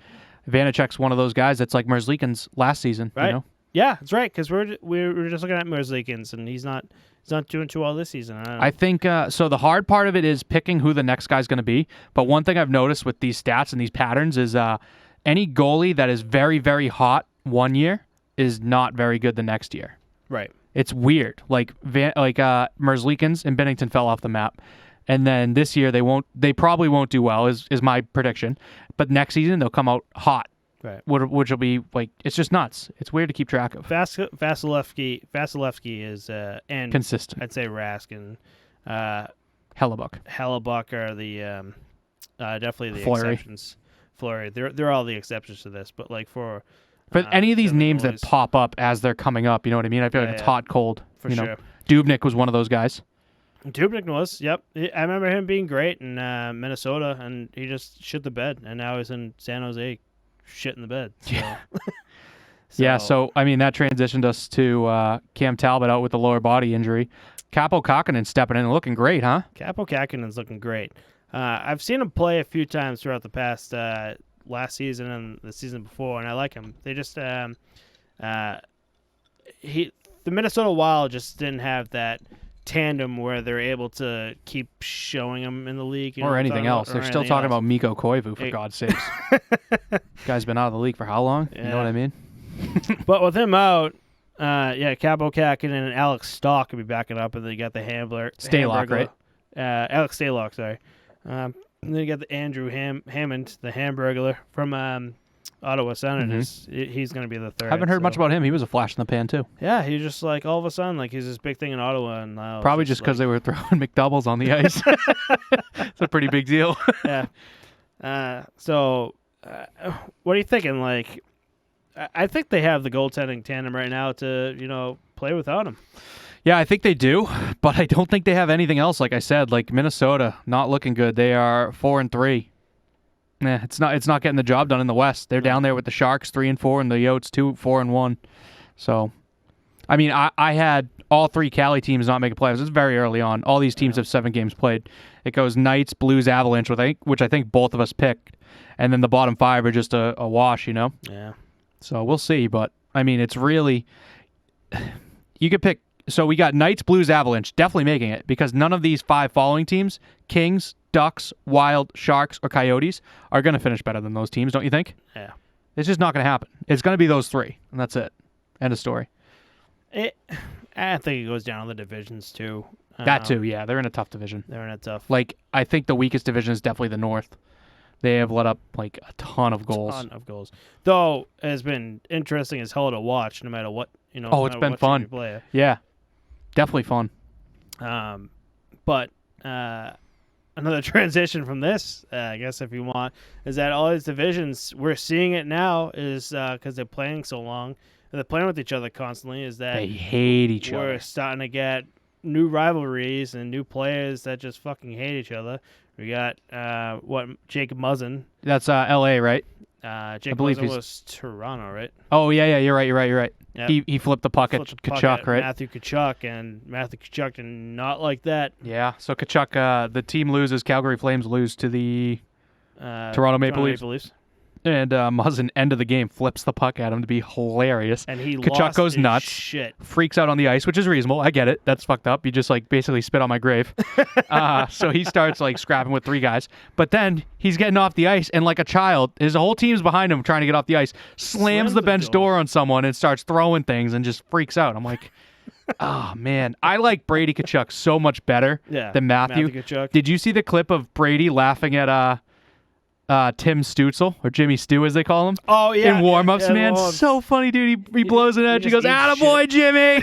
Vanacek's one of those guys that's like Merzlikins last season.
Right?
You know?
Yeah, that's right. Because we're just looking at Merzlikins, and he's not doing too well this season.
I think so. The hard part of it is picking who the next guy's going to be. But one thing I've noticed with these stats and these patterns is any goalie that is very, very hot one year is not very good the next year.
Right.
It's weird. Like Merzlikins and Binnington fell off the map. And then this year they probably won't do well is my prediction. But next season they'll come out hot.
Right.
Which will be like, it's just nuts. It's weird to keep track of.
Vasilevsky is and
consistent.
I'd say Rask and
Hellebuck
are the definitely the
Fleury.
exceptions. Fleury. They're all the exceptions to this, but like for
any of these names that pop up as they're coming up, you know what I mean? I feel like it's hot, cold.
For sure.
Dubnyk was one of those guys.
Dubnyk was, yep. I remember him being great in Minnesota, and he just shit the bed, and now he's in San Jose shit in the bed. So.
Yeah. Yeah, so, I mean, that transitioned us to Cam Talbot out with the lower body injury. Capo Kakkonen stepping in and looking great, huh?
Capo Kakkonen's looking great. I've seen him play a few times throughout the past last season and the season before, and I like him. They just the Minnesota Wild just didn't have that tandem where they're able to keep showing him in the league. You know
or anything else. They're still talking about Mikko Koivu, for God's sakes. Guy's been out of the league for how long? Yeah. You know what I mean?
But with him out, Capo Kakkonen and Alex Stock could be backing up, and then you got the
Stalock, right?
Alex Stalock, sorry. And then you got the Andrew Hammond, the Hamburglar from Ottawa Senators. He's going to be the third.
Haven't heard much about him. He was a flash in the pan too.
Yeah, he just like all of a sudden like he's this big thing in Ottawa, and now
Probably just because they were throwing McDoubles on the ice. It's a pretty big deal.
Yeah. So, what are you thinking? Like, I think they have the goaltending tandem right now to play without him.
Yeah, I think they do, but I don't think they have anything else. Like I said, like Minnesota, not looking good. They are 4-3. It's not getting the job done in the West. They're down there with the Sharks 3-4 and the Yotes 4-1. So, I mean, I had all three Cali teams not make a playoffs. It's very early on. All these teams have 7 games played. It goes Knights, Blues, Avalanche, which I think both of us picked, and then the bottom 5 are just a wash.
Yeah.
So we'll see, but I mean, it's really you could pick. So we got Knights, Blues, Avalanche, definitely making it because none of these 5 following teams, Kings, Ducks, Wild, Sharks, or Coyotes, are going to finish better than those teams, don't you think?
Yeah.
It's just not going to happen. It's going to be those 3, and that's it. End of story.
I think it goes down to the divisions, too.
That, too, yeah. They're in a tough division.
They're in a tough...
Like, I think the weakest division is definitely the North. They have let up, like, a ton of goals.
Though, it's been interesting as hell to watch, no matter what,
Oh, it's been fun. Yeah. Definitely fun.
But... another transition from this, I guess, if you want, is that all these divisions, we're seeing it now, is because they're playing so long, and they're playing with each other constantly, is that
they hate each other.
We're starting to get new rivalries and new players that just fucking hate each other. We got, Jake Muzzin.
That's L.A., right?
Jake Muzzin was Toronto, right?
Oh, yeah, you're right. Yep. He flipped the puck at Tkachuk, right?
Matthew Tkachuk did not like that.
Yeah, so Tkachuk, the team loses, Calgary Flames lose to the Toronto Maple Leafs. And Muzzin, end of the game, flips the puck at him to be hilarious.
And
Tkachuk goes nuts,
shit.
Freaks out on the ice, which is reasonable. I get it. That's fucked up. You just like basically spit on my grave. So he starts like scrapping with 3 guys. But then he's getting off the ice, and like a child, his whole team's behind him trying to get off the ice, slams the bench door on someone and starts throwing things and just freaks out. I'm like, oh, man. I like Brady Tkachuk so much better than Matthew.
Tkachuk.
Did you see the clip of Brady laughing at Tim Stutzel, or Jimmy Stew as they call him?
Oh, yeah.
In warm-ups, man. Warm-ups. So funny, dude. He blows an edge. He goes, attaboy, Jimmy!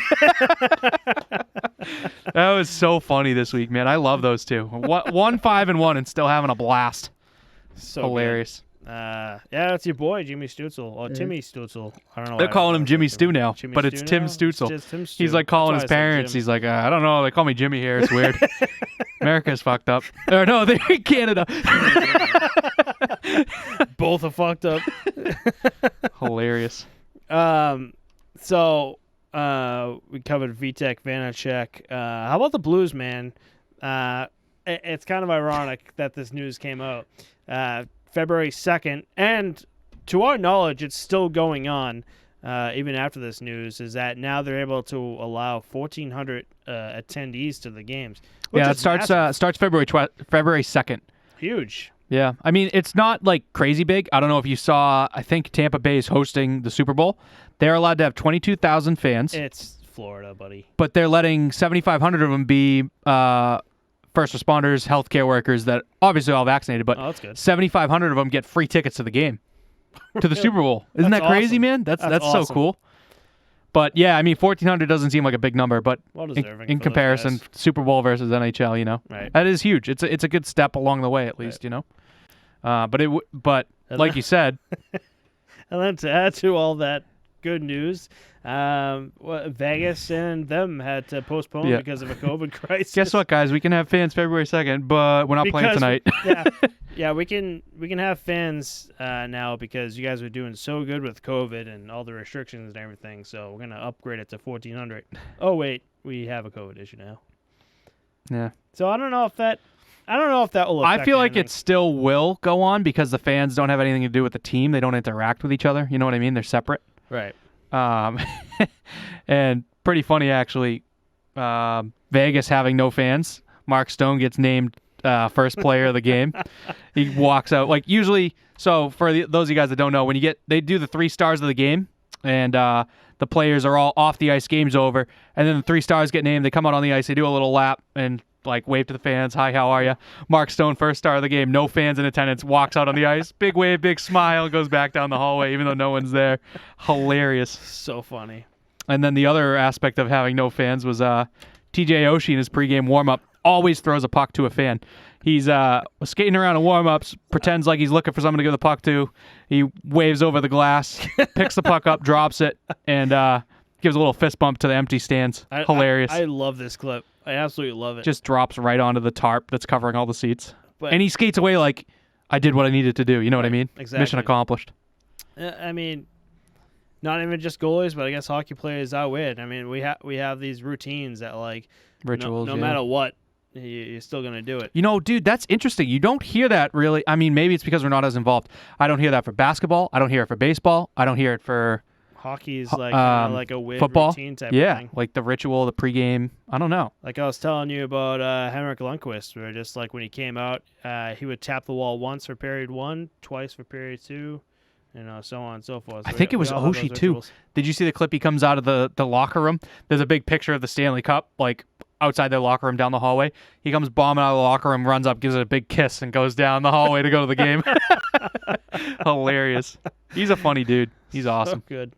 That was so funny this week, man. I love those two. 1-5-1 and still having a blast.
So
hilarious.
Yeah, that's your boy, Jimmy Stutzel. Or Timmy Stutzel. I don't know.
They're calling him Jimmy Stew now, but it's Tim Stutzel. He's like calling his parents. He's like, I don't know. They call me Jimmy here. It's weird. America's fucked up. Or no, they're in Canada.
Both are fucked up.
Hilarious.
So we covered Vitek, Vanacek. How about the Blues, man? It's kind of ironic that this news came out February 2nd, and to our knowledge, it's still going on even after this news, is that now they're able to allow 1,400 attendees to the games.
Yeah, it starts February 2nd.
Huge.
Yeah, I mean, it's not like crazy big. I don't know if you saw, I think Tampa Bay is hosting the Super Bowl. They're allowed to have 22,000 fans.
It's Florida, buddy.
But they're letting 7,500 of them be first responders, healthcare workers that obviously all vaccinated, but
that's good.
7,500 of them get free tickets to the game, to the Super Bowl. Isn't that crazy,
awesome.
Man? That's
awesome.
So cool. But yeah, I mean, 1,400 doesn't seem like a big number, but in comparison, Super Bowl versus NHL,
right.
That is huge. It's a good step along the way, at least, But like you said,
and then to add to all that good news, Vegas and them had to postpone because of a COVID crisis.
Guess what, guys? We can have fans February 2nd, but we're not playing tonight.
Yeah, we can have fans now because you guys were doing so good with COVID and all the restrictions and everything. So we're gonna upgrade it to 1,400. Oh wait, we have a COVID issue now.
Yeah.
So I don't know if that will affect
I feel like
anything.
it still will go on because the fans don't have anything to do with the team. They don't interact with each other. You know what I mean? They're separate.
Right.
And pretty funny, actually, Vegas having no fans. Mark Stone gets named first player of the game. He walks out. Like, usually, so for those of you guys that don't know, when they do the 3 stars of the game, and the players are all off the ice, game's over, and then the 3 stars get named, they come out on the ice, they do a little lap, and like wave to the fans. Hi, how are you? Mark Stone, first star of the game. No fans in attendance. Walks out on the ice. Big wave, big smile. Goes back down the hallway even though no one's there. Hilarious.
So funny.
And then the other aspect of having no fans was TJ Oshie in his pregame warm-up always throws a puck to a fan. He's skating around in warm-ups, pretends like he's looking for someone to give the puck to. He waves over the glass, picks the puck up, drops it, and gives a little fist bump to the empty stands. Hilarious.
I love this clip. I absolutely love it.
Just drops right onto the tarp that's covering all the seats.
But,
and he skates away like, I did what I needed to do. You know what I mean?
Exactly.
Mission accomplished.
I mean, not even just goalies, but I guess hockey players are weird. I mean, we have these routines that, like,
rituals,
no matter what, you're still going to do it.
You know, dude, that's interesting. You don't hear that really. I mean, maybe it's because we're not as involved. I don't hear that for basketball. I don't hear it for baseball. I don't hear it for...
Hockey's like like a weird
football
routine type of thing.
Yeah, like the ritual, the pregame. I don't know.
Like I was telling you about Henrik Lundqvist, where just like when he came out, he would tap the wall once for period 1, twice for period 2, so on and so forth. So
I think it was Oshie too. Did you see the clip? He comes out of the locker room. There's a big picture of the Stanley Cup, like outside their locker room down the hallway. He comes bombing out of the locker room, runs up, gives it a big kiss, and goes down the hallway to go to the game. Hilarious. He's a funny dude. He's awesome.
So good.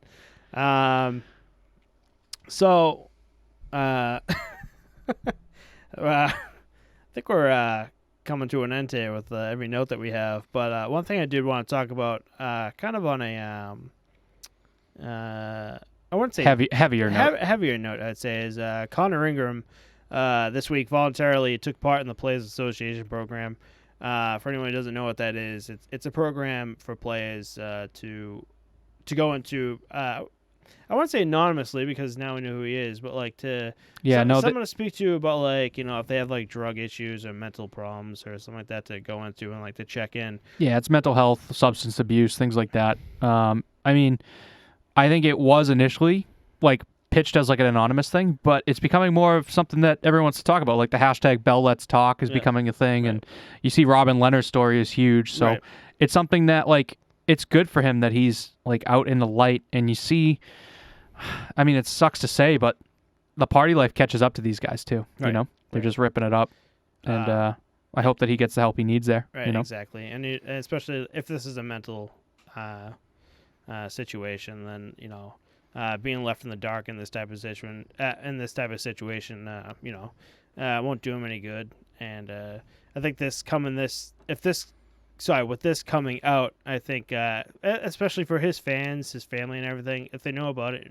So, I think we're coming to an end here with every note that we have. But one thing I did want to talk about, kind of on a, I wouldn't say
heavier note.
Heavier note, I'd say, is Connor Ingram this week voluntarily took part in the Players Association program. For anyone who doesn't know what that is, it's a program for players to go into. I wouldn't say anonymously because now we know who he is, but like someone to speak to about like if they have like drug issues or mental problems or something like that to go into and like to check in.
Yeah, it's mental health, substance abuse, things like that. I mean, I think it was initially like pitched as like an anonymous thing, but it's becoming more of something that everyone wants to talk about. Like the hashtag Bell Let's Talk is becoming a thing, and you see Robin Leonard's story is huge. So it's something that like it's good for him that he's like out in the light, and you see. I mean, it sucks to say, but the party life catches up to these guys too. Right. They're just ripping it up, and I hope that he gets the help he needs there.
Right, exactly, and especially if this is a mental situation, then being left in the dark in this type of situation, won't do him any good. And I think with this coming out, I think, especially for his fans, his family and everything, if they know about it,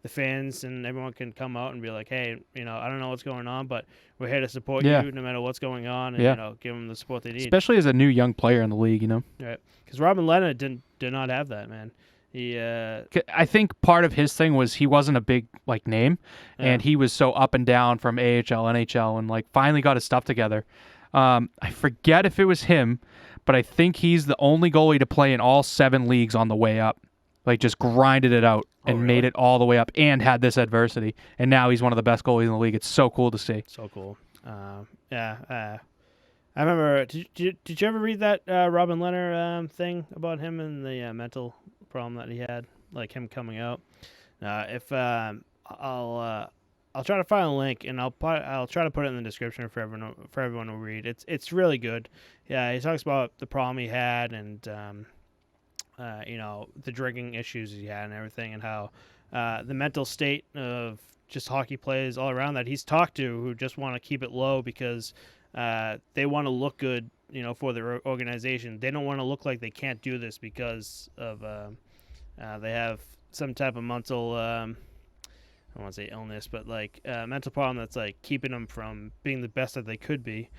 the fans and everyone can come out and be like, hey, I don't know what's going on, but we're here to support you no matter what's going on and, give them the support they need.
Especially as a new young player in the league,
Right. Because Robin Leonard did not have that, man.
I think part of his thing was he wasn't a big like name, and he was so up and down from AHL, NHL, and like finally got his stuff together. I forget if it was him, but I think he's the only goalie to play in all 7 leagues on the way up. Like, just grinded it out and made it all the way up and had this adversity. And now he's one of the best goalies in the league. It's so cool to see.
So cool. I remember, did you ever read that Robin Leonard thing about him and the mental problem that he had? Like, him coming out? I'll try to find a link, and I'll try to put it in the description for everyone to read. It's really good. Yeah, he talks about the problem he had, and the drinking issues he had, and everything, and how the mental state of just hockey players all around that he's talked to who just want to keep it low because they want to look good, for their organization. They don't want to look like they can't do this because of they have some type of mental. I don't want to say illness, but like mental problem that's like keeping them from being the best that they could be.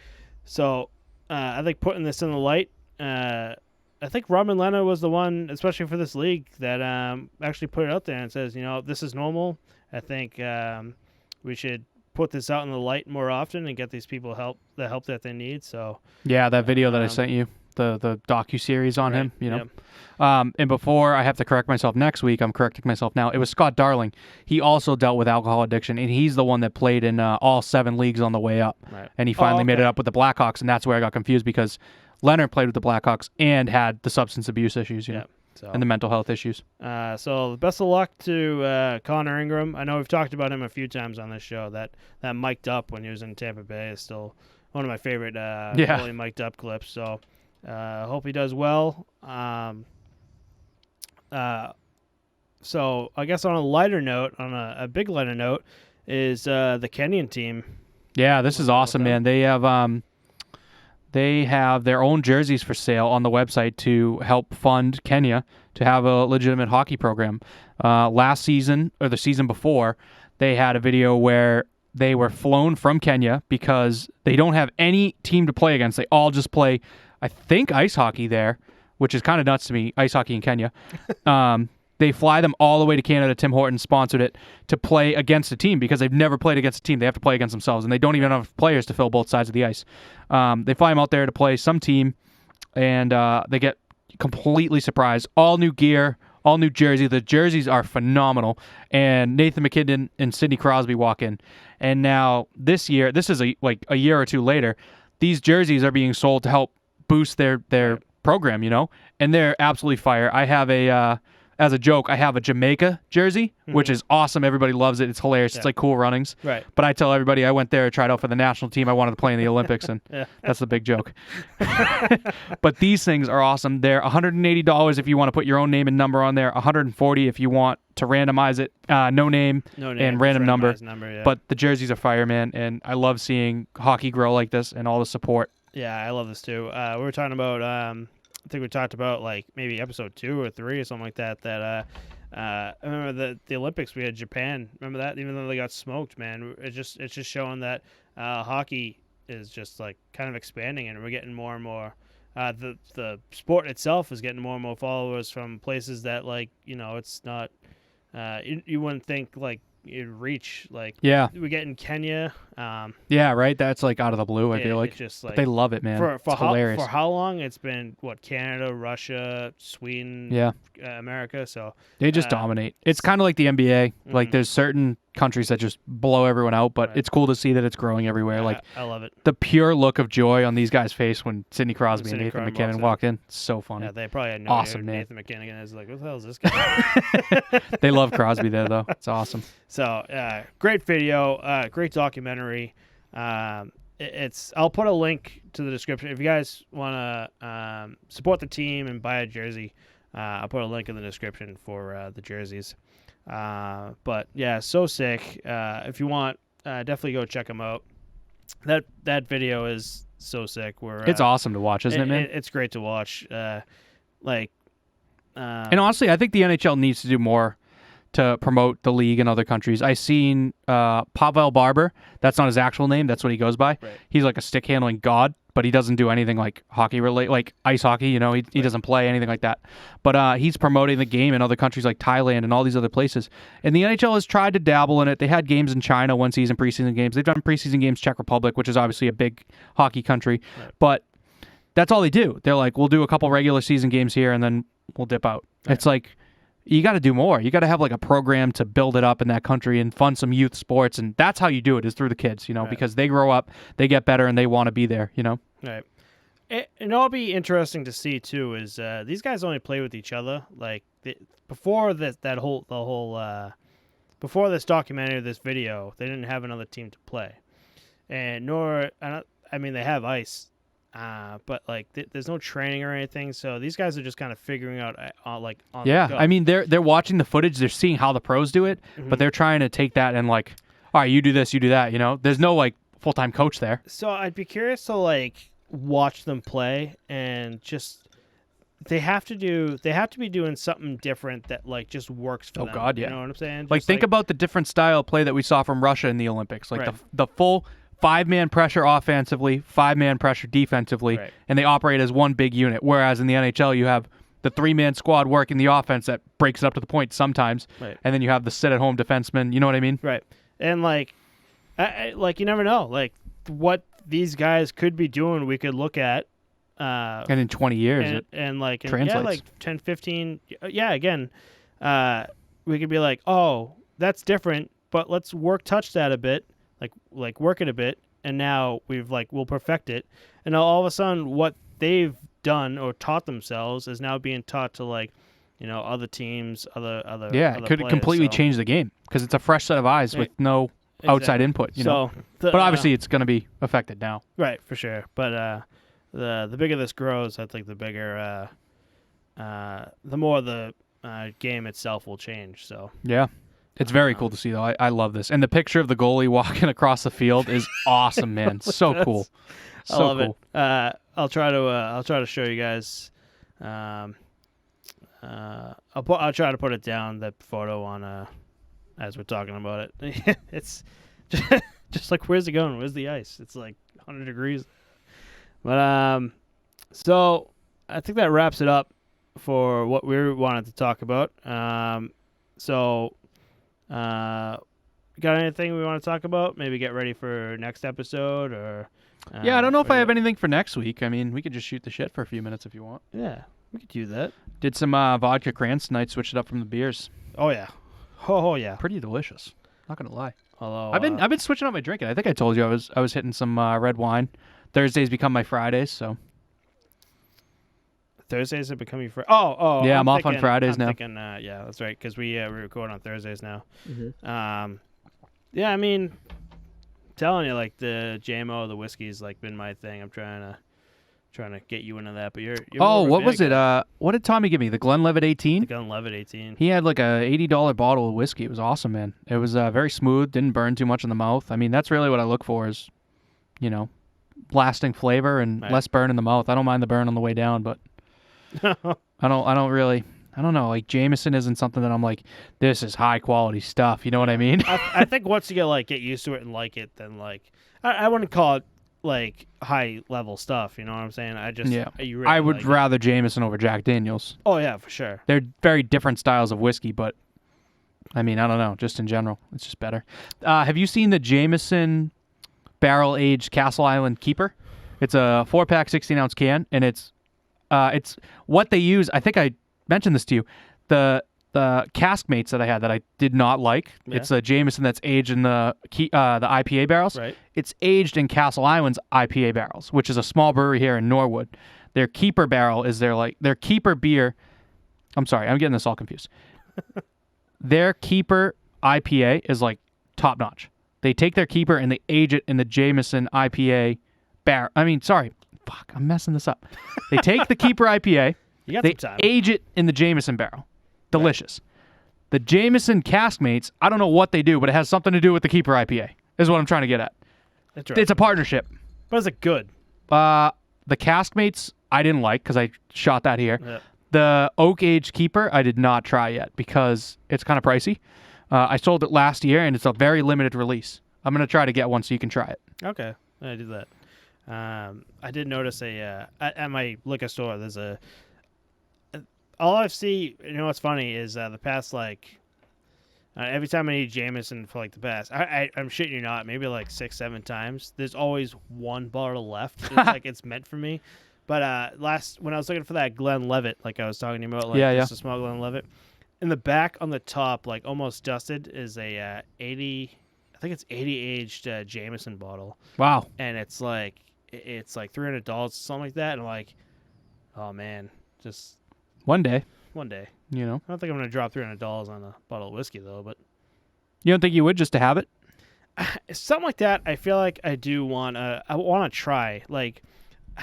So I think putting this in the light, I think Robin Leonard was the one, especially for this league, that actually put it out there and says, this is normal. I think we should put this out in the light more often and get these people the help that they need. So
yeah, that video that I sent you, the docu-series on him, Yep. And before I have to correct myself next week, I'm correcting myself now. It was Scott Darling. He also dealt with alcohol addiction, and he's the one that played in all 7 leagues on the way up.
Right.
And he finally made it up with the Blackhawks, and that's where I got confused because Leonard played with the Blackhawks and had the substance abuse issues.
Yeah. So
and the mental health issues.
So best of luck to Connor Ingram. I know we've talked about him a few times on this show. That mic'd up when he was in Tampa Bay is still one of my favorite fully mic'd up clips. So hope he does well. So I guess on a lighter note, on a big lighter note, is the Kenyan team.
Yeah, this is awesome, man. They have their own jerseys for sale on the website to help fund Kenya to have a legitimate hockey program. Last season, or the season before, they had a video where they were flown from Kenya because they don't have any team to play against. They all just play, I think, ice hockey there, which is kind of nuts to me, ice hockey in Kenya. They fly them all the way to Canada. Tim Hortons sponsored it to play against a team because they've never played against a team. They have to play against themselves, and they don't even have players to fill both sides of the ice. They fly them out there to play some team, and they get completely surprised. All new gear, all new jersey. The jerseys are phenomenal. And Nathan McKinnon and Sidney Crosby walk in. And now this year, this is a year or two later, these jerseys are being sold to help boost their program, and they're absolutely fire. I have as a joke, I have a Jamaica jersey, which is awesome. Everybody loves it. It's hilarious. Yeah. It's like Cool Runnings.
Right.
But I tell everybody I went there, tried out for the national team. I wanted to play in the Olympics, and that's the big joke. But these things are awesome. They're $180 if you want to put your own name and number on there, $140 if you want to randomize it, no name and random number.
Yeah.
But the jerseys are fire, man, and I love seeing hockey grow like this and all the support.
Yeah, I love this too. We were talking about I think we talked about like maybe episode 2 or 3 or something like that. I remember the Olympics we had Japan. Remember that? Even though they got smoked, man, it's just showing that hockey is just like kind of expanding, and we're getting more and more. The sport itself is getting more and more followers from places that it's not. You wouldn't think like it'd reach we get in Kenya.
Yeah, right. That's like out of the blue. I feel like,
just,
but they love it, man. It's hilarious.
For how long it's been? Canada, Russia, Sweden, America. So
they just dominate. It's kind of like the NBA. Like there's certain countries that just blow everyone out, but it's cool to see that it's growing everywhere.
I love it.
The pure look of joy on these guys' face when Sidney Crosby and Nathan McKinnon walked in. It's so funny.
Yeah, they probably had no
awesome,
idea
man.
Nathan McKinnon is like, what the hell is this guy?
They love Crosby there, though. It's awesome.
So, great video, great documentary. I'll put a link to the description if you guys want to support the team and buy a jersey. I'll put a link in the description for the jerseys. But yeah, so sick. If you want, definitely go check them out. That video is so sick.
It's awesome to watch, isn't it, man?
It's great to watch. And
honestly, I think the NHL needs to do more to promote the league in other countries. I seen Pavel Barber. That's not his actual name. That's what he goes by.
Right.
He's like a stick handling god, but he doesn't do anything like hockey related, like ice hockey. He doesn't play anything like that. But he's promoting the game in other countries like Thailand and all these other places. And the NHL has tried to dabble in it. They had games in China, one season preseason games. They've done preseason games Czech Republic, which is obviously a big hockey country. Right. But that's all they do. They're like, we'll do a couple regular season games here and then we'll dip out. Right. It's like, you got to do more. You got to have like a program to build it up in that country and fund some youth sports. And that's how you do it, is through the kids, right. Because they grow up, they get better, and they want to be there,
Right. And it'll be interesting to see, too, is these guys only play with each other. Like, before this documentary, this video, they didn't have another team to play. And they have ice. But there's no training or anything, so these guys are just kind of figuring out on the go.
I mean they're watching the footage, they're seeing how the pros do it, but they're trying to take that and all right, you do this, you do that. There's no full-time coach there.
So I'd be curious to watch them play, and just they have to be doing something different that just works for them.
Oh God, yeah.
You know what I'm saying?
Think about the different style of play that we saw from Russia in the Olympics,
right.
the full 5-man pressure offensively, 5-man pressure defensively,
right.
And they operate as one big unit. Whereas in the NHL, you have the 3-man squad working the offense that breaks it up to the point sometimes,
right.
And then you have the sit-at-home defenseman. You know what I mean?
Right. And you never know, what these guys could be doing. We could look at,
and in 20 years,
it
translates.
10, 15. Yeah, again, we could be like, oh, that's different, but let's touch that a bit. Work it a bit, and now we'll perfect it, and now all of a sudden what they've done or taught themselves is now being taught to other teams, other
Yeah,
other
it could
players,
completely
so.
change the game because it's a fresh set of eyes with no outside
Exactly.
input.
So,
but obviously it's going to be affected now.
right, for sure. But the bigger this grows, I think the bigger, the more the game itself will change. So
Yeah. It's very cool to see, though. I love this. And the picture of the goalie walking across the field is awesome, man. So cool. So
I love
cool.
it. I'll try to show you guys. I'll try to put it down, that photo, on as we're talking about it. It's just like, where's it going? Where's the ice? It's like 100 degrees. But so I think that wraps it up for what we wanted to talk about. So got anything we want to talk about? Maybe get ready for next episode, or
yeah, I don't know if I have anything for next week. I mean, we could just shoot the shit for a few minutes if you want.
Yeah, we could do that.
Did some vodka crayons tonight, switched it up from the beers.
Oh yeah. Oh yeah.
Pretty delicious. Not gonna lie.
Although
I've been switching up my drinking. I think I told you I was hitting some red wine. Thursdays become my Fridays, so
Thursdays have become your Friday. Oh.
yeah, I'm off on Fridays now.
Thinking, yeah, that's right, because we record on Thursdays now.
Mm-hmm.
Yeah, I mean, telling you, like, the JMO, the whiskey's like been my thing. I'm trying to get you into that, but you're
Oh,
more
what
big
was it?
guy.
What did Tommy give me? The Glenlivet 18?
The Glenlivet 18.
He had like a $80 bottle of whiskey. It was awesome, man. It was very smooth, didn't burn too much in the mouth. I mean, that's really what I look for is, lasting flavor and
Right.
less burn in the mouth. I don't mind the burn on the way down, but I don't know. Like, Jameson isn't something that I'm like, this is high quality stuff. You know what I mean?
I think once you get used to it and like it, then like I wouldn't call it like high level stuff. You know what I'm saying?
I would rather Jameson over Jack Daniels.
Oh yeah, for sure.
They're very different styles of whiskey, but I mean, I don't know. Just in general, it's just better. Have you seen the Jameson barrel-aged Castle Island Keeper? It's a 4-pack, 16-ounce can, and it's what they use. I think I mentioned this to you. The cask mates that I had that I did not like.
Yeah.
It's a Jameson that's aged in the IPA barrels.
Right.
It's aged in Castle Island's IPA barrels, which is a small brewery here in Norwood. Their Keeper barrel is their Keeper beer. I'm sorry, I'm getting this all confused. Their Keeper IPA is like top notch. They take their Keeper and they age it in the Jameson IPA barrel. I mean, sorry, fuck, I'm messing this up. They take the Keeper IPA.
You got
They
some time.
age it in the Jameson barrel. Delicious. Right. The Jameson Caskmates, I don't know what they do, but it has something to do with the Keeper IPA, is what I'm trying to get at. It's a partnership.
But is it good?
The Caskmates, I didn't like because I shot that here.
Yeah.
The Oak Age Keeper, I did not try yet because it's kind of pricey. I sold it last year, and it's a very limited release. I'm going to try to get one so you can try it.
Okay, I do that. I did notice at my liquor store, there's all I see, what's funny is the past, like, every time I need Jameson for, like, the past, I'm shitting you not, maybe, like, 6-7 times, there's always one bottle left. It's like it's meant for me. But when I was looking for that Glenlivet, like I was talking to you about, like, just a small Glenlivet, in the back on the top, like, almost dusted, is a 80 aged Jameson bottle.
Wow.
And it's like $300, something like that. And I'm like, oh, man, just...
One day.
I don't think I'm going to drop $300 on a bottle of whiskey, though. But
you don't think you would just to have it?
Something like that, I feel like I do want to... I want to try. Like,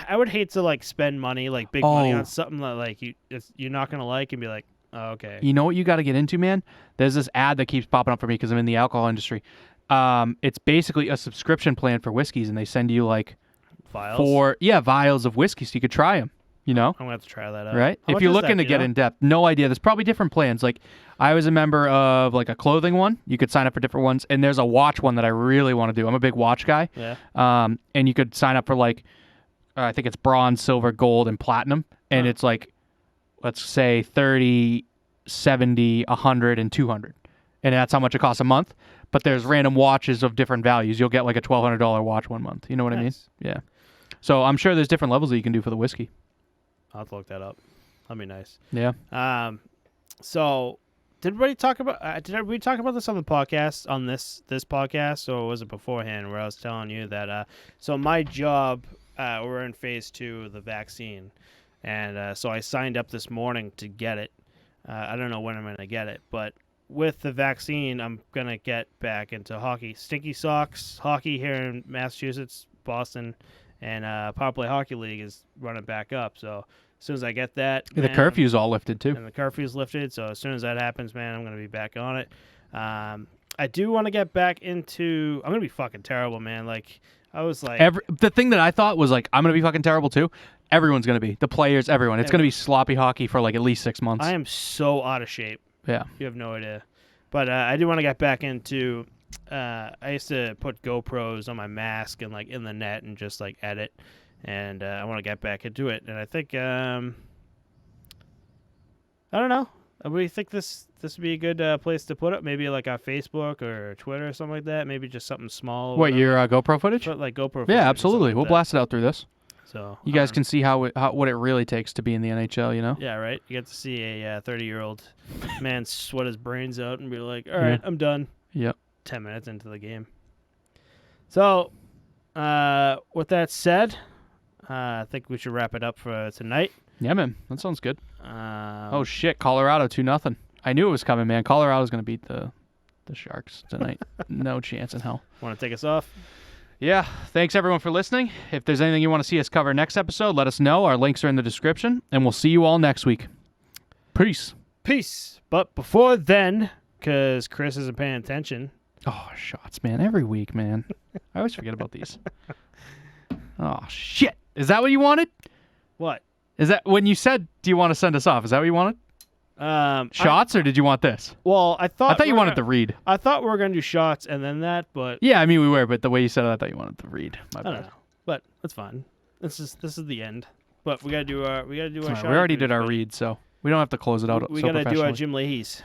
I would hate to, like, spend money, like, big money on something that, like, you're not going to like and be like, oh, okay.
You know what you got to get into, man? There's this ad that keeps popping up for me because I'm in the alcohol industry. It's basically a subscription plan for whiskeys, and they send you, like...
Vials?
Vials of whiskey so you could try them. I'm
going to have to try that out.
Right? If you're looking to get in depth, no idea. There's probably different plans. Like, I was a member of, like, a clothing one. You could sign up for different ones. And there's a watch one that I really want to do. I'm a big watch guy.
Yeah.
And you could sign up for, like, I think it's bronze, silver, gold, and platinum. And it's, like, let's say 30, 70, 100, and 200. And that's how much it costs a month. But there's random watches of different values. You'll get, like, a $1,200 watch one month. You know what I mean? Yeah. So I'm sure there's different levels that you can do for the whiskey.
I'll have to look that up. That'd be nice.
Yeah.
So did we talk about this on the podcast, on this podcast, or was it beforehand where I was telling you that so my job, we're in phase 2 of the vaccine, and so I signed up this morning to get it. I don't know when I'm going to get it, but with the vaccine, I'm going to get back into hockey. Stinky Socks hockey here in Massachusetts, Boston, and Power Play Hockey League is running back up. So as soon as I get that,
Yeah, the curfew's all lifted too.
And the curfew's lifted. So as soon as that happens, man, I'm going to be back on it. I do want to get back into. I'm going to be fucking terrible, man. Like I was like,
the thing that I thought was like, I'm going to be fucking terrible too. Everyone's going to be. The players, everyone. It's going to be sloppy hockey for like at least 6 months.
I am so out of shape.
Yeah.
You have no idea. But I do want to get back into. I used to put GoPros on my mask and like in the net and just like edit, and I want to get back into it. And I think I don't know. We think this would be a good place to put it. Maybe like on Facebook or Twitter or something like that. Maybe just something small.
What, your GoPro footage?
Put like GoPro footage.
Yeah, absolutely. We'll
like
blast it out through this.
So
you guys can see what it really takes to be in the NHL, you know?
Yeah, right. You get to see a 30-year-old man sweat his brains out and be like, all right, I'm done.
Yep.
10 minutes into the game. So, with that said, I think we should wrap it up for tonight.
Yeah, man. That sounds good. Oh, shit. Colorado 2-0. I knew it was coming, man. Colorado's going to beat the Sharks tonight. No chance in hell.
Want to take us off?
Yeah. Thanks, everyone, for listening. If there's anything you want to see us cover next episode, let us know. Our links are in the description, and we'll see you all next week. Peace.
Peace. But before then, because Chris isn't paying attention.
Oh, shots, man. Every week, man. I always forget about these. Oh, shit. Is that what you wanted?
What?
Is that when you said, do you want to send us off? Is that what you wanted? Shots, or did you want this?
Well, I thought
you wanted the read.
I thought we were going to do shots and then that, but...
Yeah, I mean, we were, but the way you said it, I thought you wanted the read. My bad.
I don't know, but that's fine. This is the end. But we got to do our shot.
We already did our read, so we don't have to close it out.
We got to do our Jim Leahy's.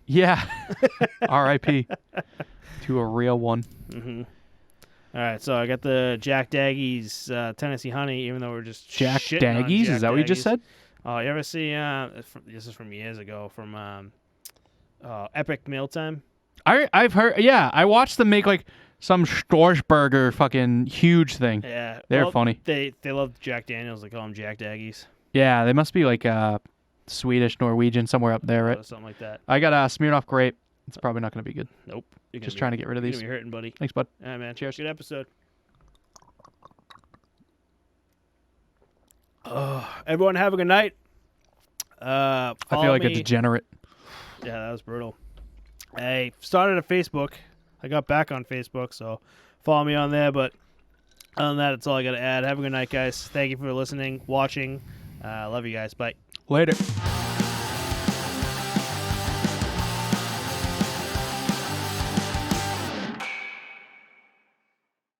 Yeah. R.I.P. to a real one.
Mm-hmm. All right, so I got the Jack Daggy's Tennessee Honey, even though we're just
Jack
shitting on
Daggy's?
Jack
Is that what you just said?
Oh, you ever see? This is from years ago. From Epic Mealtime.
I've heard. Yeah, I watched them make like some Storsburger fucking huge thing.
Yeah,
they're funny.
They love Jack Daniels. They call them Jack Daggy's.
Yeah, they must be like Swedish, Norwegian, somewhere up there, right?
Something like that.
I got Smirnoff Grape. It's probably not going to be good.
Nope.
Just trying to get rid of these.
You're hurting, buddy.
Thanks, bud.
All right, man.
Cheers.
Good episode. Everyone have a good night.
I feel like a degenerate.
Yeah, that was brutal. I started a Facebook. I got back on Facebook, so follow me on there. But other than that, that's all I got to add. Have a good night, guys. Thank you for listening, watching. Love you guys. Bye.
Later.